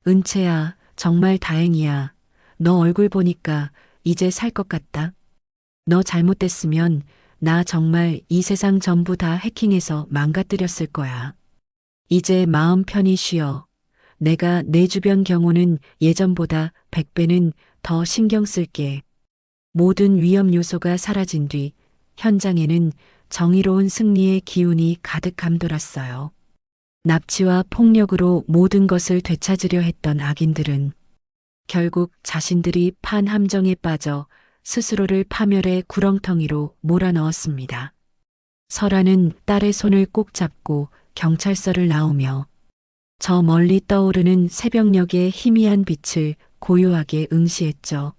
은채야, 정말 다행이야. 너 얼굴 보니까 이제 살 것 같다. 너 잘못됐으면 나 정말 이 세상 전부 다 해킹해서 망가뜨렸을 거야. 이제 마음 편히 쉬어. 내가 내 주변 경호는 예전보다 100배는 더 신경 쓸게. 모든 위험 요소가 사라진 뒤 현장에는 정의로운 승리의 기운이 가득 감돌았어요. 납치와 폭력으로 모든 것을 되찾으려 했던 악인들은 결국 자신들이 판 함정에 빠져 스스로를 파멸의 구렁텅이로 몰아넣었습니다. 설아는 딸의 손을 꼭 잡고 경찰서를 나오며 저 멀리 떠오르는 새벽녘의 희미한 빛을 고요하게 응시했죠.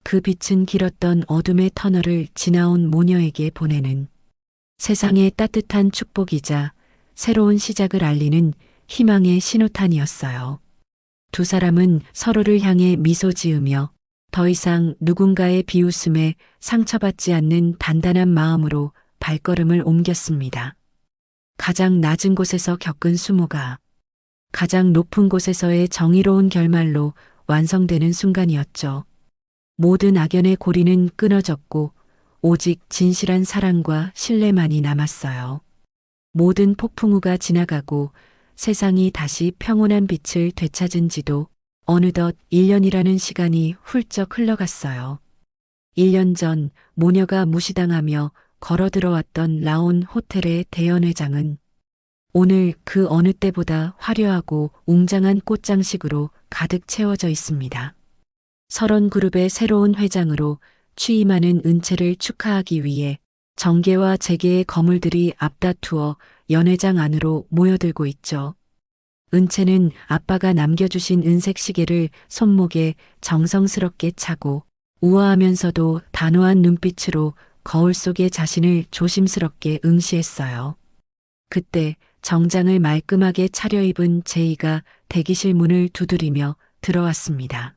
그 빛은 길었던 어둠의 터널을 지나온 모녀에게 보내는 세상의 따뜻한 축복이자 새로운 시작을 알리는 희망의 신호탄이었어요. 두 사람은 서로를 향해 미소 지으며 더 이상 누군가의 비웃음에 상처받지 않는 단단한 마음으로 발걸음을 옮겼습니다. 가장 낮은 곳에서 겪은 수모가 가장 높은 곳에서의 정의로운 결말로 완성되는 순간이었죠. 모든 악연의 고리는 끊어졌고 오직 진실한 사랑과 신뢰만이 남았어요. 모든 폭풍우가 지나가고 세상이 다시 평온한 빛을 되찾은 지도 어느덧 1년이라는 시간이 훌쩍 흘러갔어요. 1년 전 모녀가 무시당하며 걸어 들어왔던 라온 호텔의 대연회장은 오늘 그 어느 때보다 화려하고 웅장한 꽃장식으로 가득 채워져 있습니다. 설원그룹의 새로운 회장으로 취임하는 은채를 축하하기 위해 정계와 재계의 거물들이 앞다투어 연회장 안으로 모여들고 있죠. 은채는 아빠가 남겨주신 은색 시계를 손목에 정성스럽게 차고 우아하면서도 단호한 눈빛으로 거울 속의 자신을 조심스럽게 응시했어요. 그때 정장을 말끔하게 차려입은 제이가 대기실 문을 두드리며 들어왔습니다.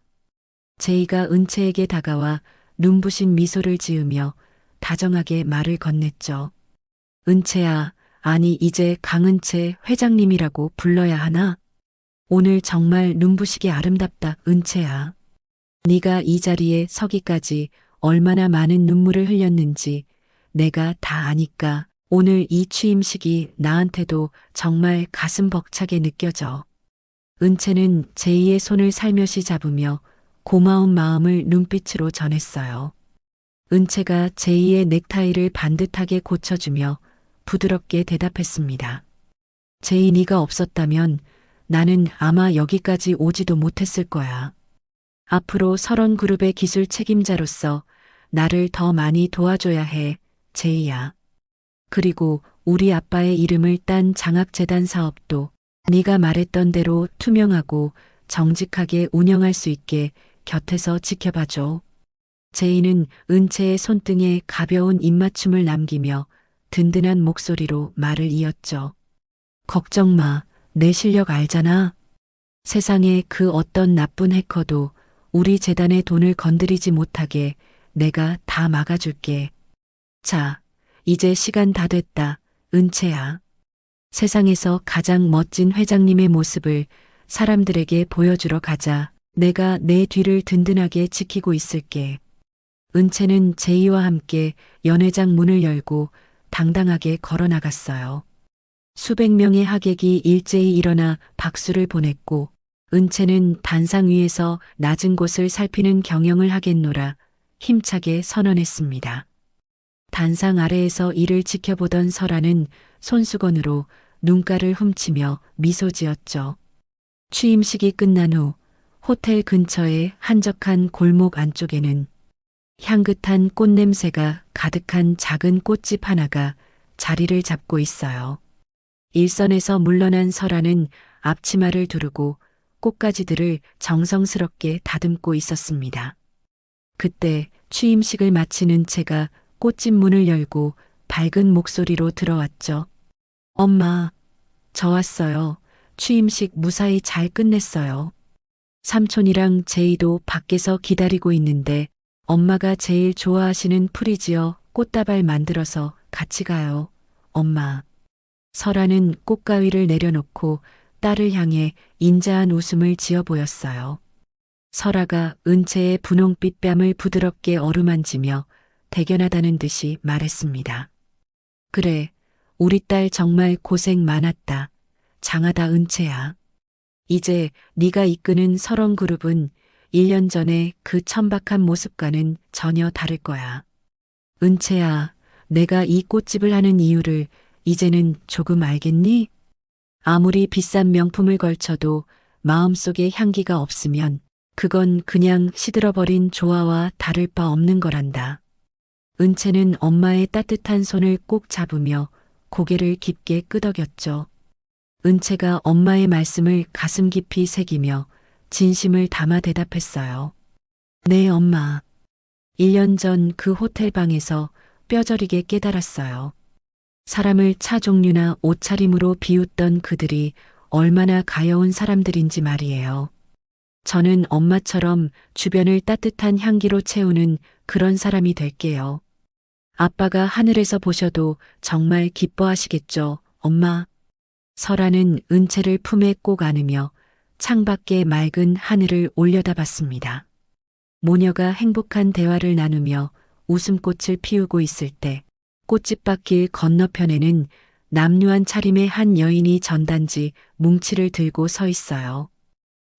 제이가 은채에게 다가와 눈부신 미소를 지으며 다정하게 말을 건넸죠. 은채야, 아니 이제 강은채 회장님이라고 불러야 하나? 오늘 정말 눈부시게 아름답다, 은채야. 네가 이 자리에 서기까지 얼마나 많은 눈물을 흘렸는지 내가 다 아니까 오늘 이 취임식이 나한테도 정말 가슴 벅차게 느껴져. 은채는 제이의 손을 살며시 잡으며 고마운 마음을 눈빛으로 전했어요. 은채가 제이의 넥타이를 반듯하게 고쳐주며 부드럽게 대답했습니다. 제이 네가 없었다면 나는 아마 여기까지 오지도 못했을 거야. 앞으로 설원그룹의 기술 책임자로서 나를 더 많이 도와줘야 해, 제이야. 그리고 우리 아빠의 이름을 딴 장학재단 사업도 네가 말했던 대로 투명하고 정직하게 운영할 수 있게 곁에서 지켜봐줘. 제이는 은채의 손등에 가벼운 입맞춤을 남기며 든든한 목소리로 말을 이었죠. 걱정 마, 내 실력 알잖아. 세상에 그 어떤 나쁜 해커도 우리 재단의 돈을 건드리지 못하게 내가 다 막아줄게. 자, 이제 시간 다 됐다, 은채야. 세상에서 가장 멋진 회장님의 모습을 사람들에게 보여주러 가자. 내가 내 뒤를 든든하게 지키고 있을게. 은채는 제이와 함께 연회장 문을 열고 당당하게 걸어 나갔어요. 수백 명의 하객이 일제히 일어나 박수를 보냈고 은채는 단상 위에서 낮은 곳을 살피는 경영을 하겠노라 힘차게 선언했습니다. 단상 아래에서 이를 지켜보던 설아는 손수건으로 눈가를 훔치며 미소 지었죠. 취임식이 끝난 후 호텔 근처의 한적한 골목 안쪽에는 향긋한 꽃냄새가 가득한 작은 꽃집 하나가 자리를 잡고 있어요. 일선에서 물러난 설아는 앞치마를 두르고 꽃가지들을 정성스럽게 다듬고 있었습니다. 그때 취임식을 마친 은채가 꽃집 문을 열고 밝은 목소리로 들어왔죠. 엄마, 저 왔어요. 취임식 무사히 잘 끝냈어요. 삼촌이랑 제이도 밖에서 기다리고 있는데 엄마가 제일 좋아하시는 프리지어 꽃다발 만들어서 같이 가요. 엄마. 설아는 꽃가위를 내려놓고 딸을 향해 인자한 웃음을 지어 보였어요. 설아가 은채의 분홍빛 뺨을 부드럽게 어루만지며 대견하다는 듯이 말했습니다. 그래, 우리 딸 정말 고생 많았다. 장하다 은채야. 이제 네가 이끄는 설원그룹은 1년 전에 그 천박한 모습과는 전혀 다를 거야. 은채야, 내가 이 꽃집을 하는 이유를 이제는 조금 알겠니? 아무리 비싼 명품을 걸쳐도 마음속에 향기가 없으면 그건 그냥 시들어버린 조화와 다를 바 없는 거란다. 은채는 엄마의 따뜻한 손을 꼭 잡으며 고개를 깊게 끄덕였죠. 은채가 엄마의 말씀을 가슴 깊이 새기며 진심을 담아 대답했어요. 네, 엄마. 1년 전 그 호텔 방에서 뼈저리게 깨달았어요. 사람을 차 종류나 옷차림으로 비웃던 그들이 얼마나 가여운 사람들인지 말이에요. 저는 엄마처럼 주변을 따뜻한 향기로 채우는 그런 사람이 될게요. 아빠가 하늘에서 보셔도 정말 기뻐하시겠죠, 엄마. 설아는 은채를 품에 꼭 안으며 창밖의 맑은 하늘을 올려다봤습니다. 모녀가 행복한 대화를 나누며 웃음꽃을 피우고 있을 때 꽃집밭길 건너편에는 남루한 차림의 한 여인이 전단지 뭉치를 들고 서 있어요.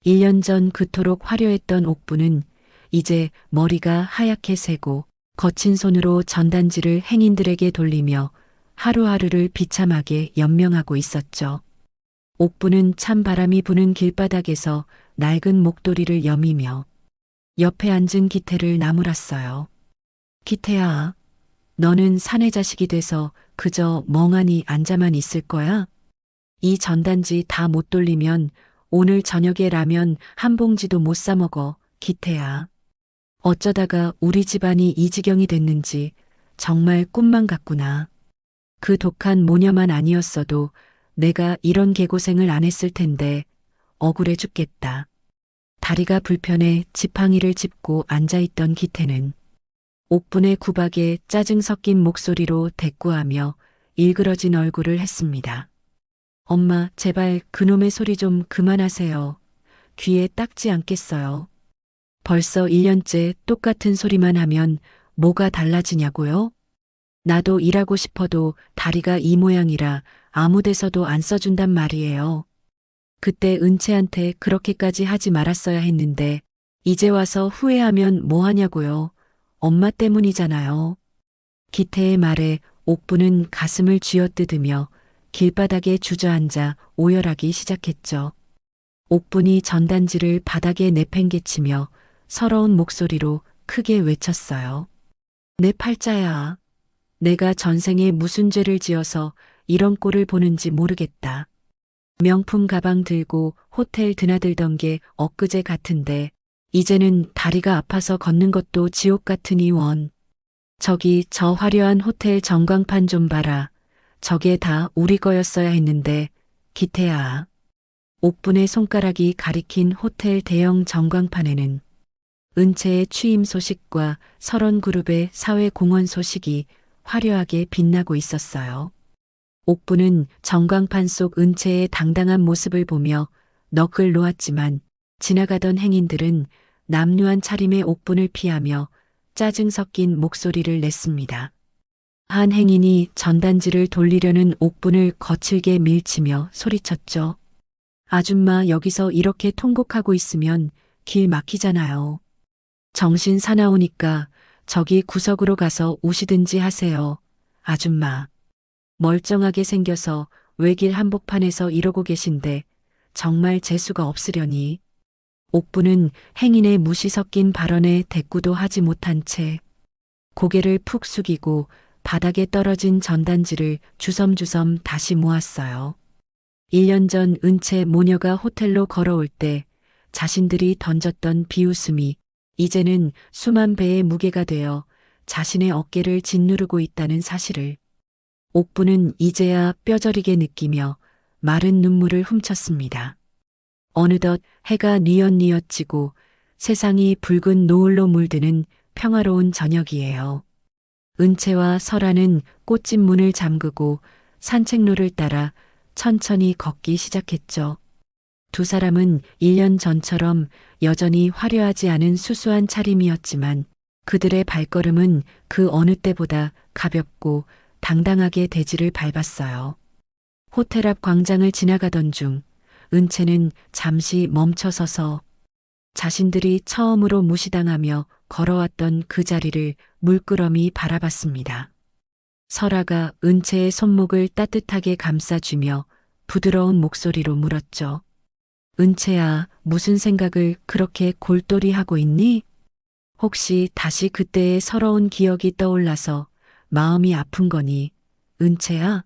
1년 전 그토록 화려했던 옥부는 이제 머리가 하얗게 새고 거친 손으로 전단지를 행인들에게 돌리며 하루하루를 비참하게 연명하고 있었죠. 옥부는 찬 바람이 부는 길바닥에서 낡은 목도리를 여미며 옆에 앉은 기태를 나무랐어요. 기태야, 너는 사내 자식이 돼서 그저 멍하니 앉아만 있을 거야? 이 전단지 다 못 돌리면 오늘 저녁에 라면 한 봉지도 못 사 먹어, 기태야. 어쩌다가 우리 집안이 이 지경이 됐는지 정말 꿈만 같구나. 그 독한 모녀만 아니었어도 내가 이런 개고생을 안 했을 텐데 억울해 죽겠다. 다리가 불편해 지팡이를 짚고 앉아있던 기태는 옥분의 구박에 짜증 섞인 목소리로 대꾸하며 일그러진 얼굴을 했습니다. 엄마, 제발 그놈의 소리 좀 그만하세요. 귀에 딱지 않겠어요. 벌써 1년째 똑같은 소리만 하면 뭐가 달라지냐고요? 나도 일하고 싶어도 다리가 이 모양이라 아무 데서도 안 써준단 말이에요. 그때 은채한테 그렇게까지 하지 말았어야 했는데 이제 와서 후회하면 뭐 하냐고요. 엄마 때문이잖아요. 기태의 말에 옥부는 가슴을 쥐어뜯으며 길바닥에 주저앉아 오열하기 시작했죠. 옥분이 전단지를 바닥에 내팽개치며 서러운 목소리로 크게 외쳤어요. 내 팔자야. 내가 전생에 무슨 죄를 지어서 이런 꼴을 보는지 모르겠다. 명품 가방 들고 호텔 드나들던 게 엊그제 같은데 이제는 다리가 아파서 걷는 것도 지옥 같으니 원. 저기 저 화려한 호텔 전광판 좀 봐라. 저게 다 우리 거였어야 했는데 기태야. 옥분의 손가락이 가리킨 호텔 대형 전광판에는 은채의 취임 소식과 설원그룹의 사회공헌 소식이 화려하게 빛나고 있었어요. 옥부는 전광판 속 은채의 당당한 모습을 보며 넋을 놓았지만 지나가던 행인들은 남루한 차림의 옥분을 피하며 짜증 섞인 목소리를 냈습니다. 한 행인이 전단지를 돌리려는 옥분을 거칠게 밀치며 소리쳤죠. 아줌마, 여기서 이렇게 통곡하고 있으면 길 막히잖아요. 정신 사나우니까 저기 구석으로 가서 우시든지 하세요. 아줌마. 멀쩡하게 생겨서 외길 한복판에서 이러고 계신데 정말 재수가 없으려니. 옥부는 행인의 무시 섞인 발언에 대꾸도 하지 못한 채 고개를 푹 숙이고 바닥에 떨어진 전단지를 주섬주섬 다시 모았어요. 1년 전 은채 모녀가 호텔로 걸어올 때 자신들이 던졌던 비웃음이 이제는 수만 배의 무게가 되어 자신의 어깨를 짓누르고 있다는 사실을 옥부는 이제야 뼈저리게 느끼며 마른 눈물을 훔쳤습니다. 어느덧 해가 뉘엿뉘엿 지고 세상이 붉은 노을로 물드는 평화로운 저녁이에요. 은채와 설아는 꽃집 문을 잠그고 산책로를 따라 천천히 걷기 시작했죠. 두 사람은 1년 전처럼 여전히 화려하지 않은 수수한 차림이었지만 그들의 발걸음은 그 어느 때보다 가볍고 당당하게 대지를 밟았어요. 호텔 앞 광장을 지나가던 중 은채는 잠시 멈춰서서 자신들이 처음으로 무시당하며 걸어왔던 그 자리를 물끄러미 바라봤습니다. 설아가 은채의 손목을 따뜻하게 감싸주며 부드러운 목소리로 물었죠. 은채야, 무슨 생각을 그렇게 골똘히 하고 있니? 혹시 다시 그때의 서러운 기억이 떠올라서 마음이 아픈 거니, 은채야?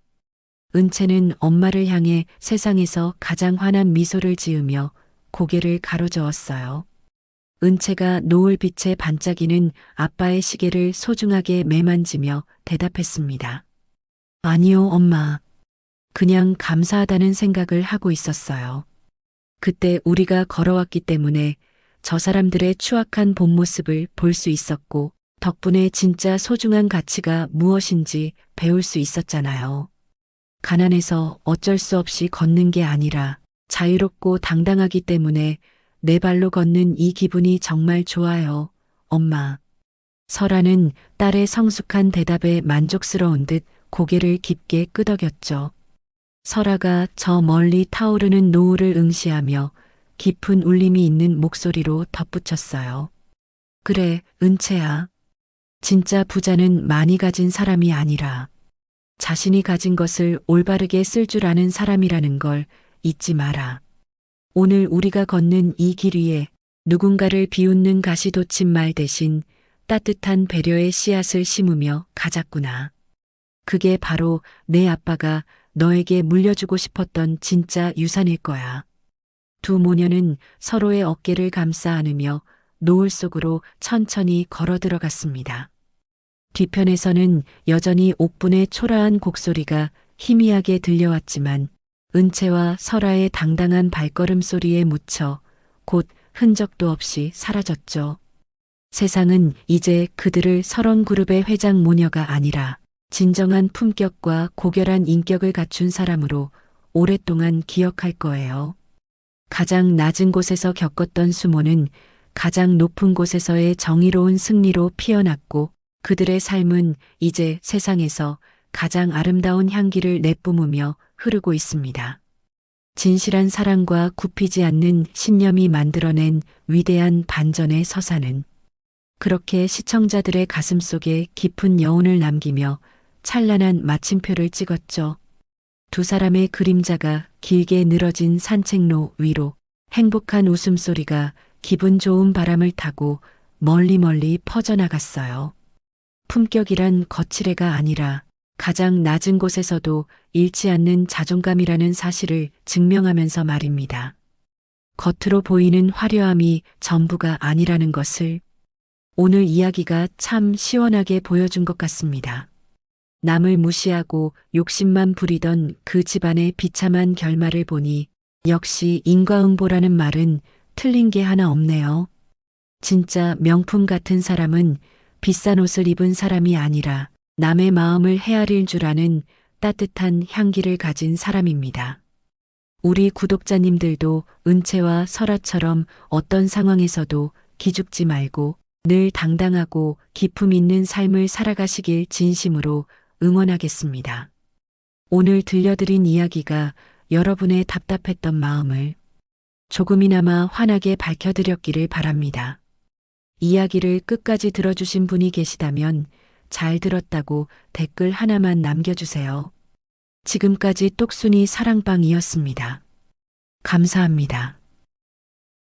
은채는 엄마를 향해 세상에서 가장 환한 미소를 지으며 고개를 가로저었어요. 은채가 노을빛에 반짝이는 아빠의 시계를 소중하게 매만지며 대답했습니다. 아니요, 엄마. 그냥 감사하다는 생각을 하고 있었어요. 그때 우리가 걸어왔기 때문에 저 사람들의 추악한 본 모습을 볼 수 있었고 덕분에 진짜 소중한 가치가 무엇인지 배울 수 있었잖아요. 가난해서 어쩔 수 없이 걷는 게 아니라 자유롭고 당당하기 때문에 내 발로 걷는 이 기분이 정말 좋아요, 엄마. 설아는 딸의 성숙한 대답에 만족스러운 듯 고개를 깊게 끄덕였죠. 설아가 저 멀리 타오르는 노을을 응시하며 깊은 울림이 있는 목소리로 덧붙였어요. 그래, 은채야. 진짜 부자는 많이 가진 사람이 아니라 자신이 가진 것을 올바르게 쓸 줄 아는 사람이라는 걸 잊지 마라. 오늘 우리가 걷는 이 길 위에 누군가를 비웃는 가시돋친 말 대신 따뜻한 배려의 씨앗을 심으며 가자꾸나. 그게 바로 내 아빠가 너에게 물려주고 싶었던 진짜 유산일 거야. 두 모녀는 서로의 어깨를 감싸 안으며 노을 속으로 천천히 걸어 들어갔습니다. 뒤편에서는 여전히 옥분의 초라한 곡소리가 희미하게 들려왔지만 은채와 설아의 당당한 발걸음 소리에 묻혀 곧 흔적도 없이 사라졌죠. 세상은 이제 그들을 설원 그룹의 회장 모녀가 아니라 진정한 품격과 고결한 인격을 갖춘 사람으로 오랫동안 기억할 거예요. 가장 낮은 곳에서 겪었던 수모는 가장 높은 곳에서의 정의로운 승리로 피어났고 그들의 삶은 이제 세상에서 가장 아름다운 향기를 내뿜으며 흐르고 있습니다. 진실한 사랑과 굽히지 않는 신념이 만들어낸 위대한 반전의 서사는 그렇게 시청자들의 가슴 속에 깊은 여운을 남기며 찬란한 마침표를 찍었죠. 두 사람의 그림자가 길게 늘어진 산책로 위로 행복한 웃음소리가 기분 좋은 바람을 타고 멀리 퍼져나갔어요. 품격이란 거칠애가 아니라 가장 낮은 곳에서도 잃지 않는 자존감이라는 사실을 증명하면서 말입니다. 겉으로 보이는 화려함이 전부가 아니라는 것을 오늘 이야기가 참 시원하게 보여준 것 같습니다. 남을 무시하고 욕심만 부리던 그 집안의 비참한 결말을 보니 역시 인과응보라는 말은 틀린 게 하나 없네요. 진짜 명품 같은 사람은 비싼 옷을 입은 사람이 아니라 남의 마음을 헤아릴 줄 아는 따뜻한 향기를 가진 사람입니다. 우리 구독자님들도 은채와 설아처럼 어떤 상황에서도 기죽지 말고 늘 당당하고 기품 있는 삶을 살아가시길 진심으로 응원하겠습니다. 오늘 들려드린 이야기가 여러분의 답답했던 마음을 조금이나마 환하게 밝혀드렸기를 바랍니다. 이야기를 끝까지 들어주신 분이 계시다면 잘 들었다고 댓글 하나만 남겨주세요. 지금까지 똑순이 사랑방이었습니다. 감사합니다.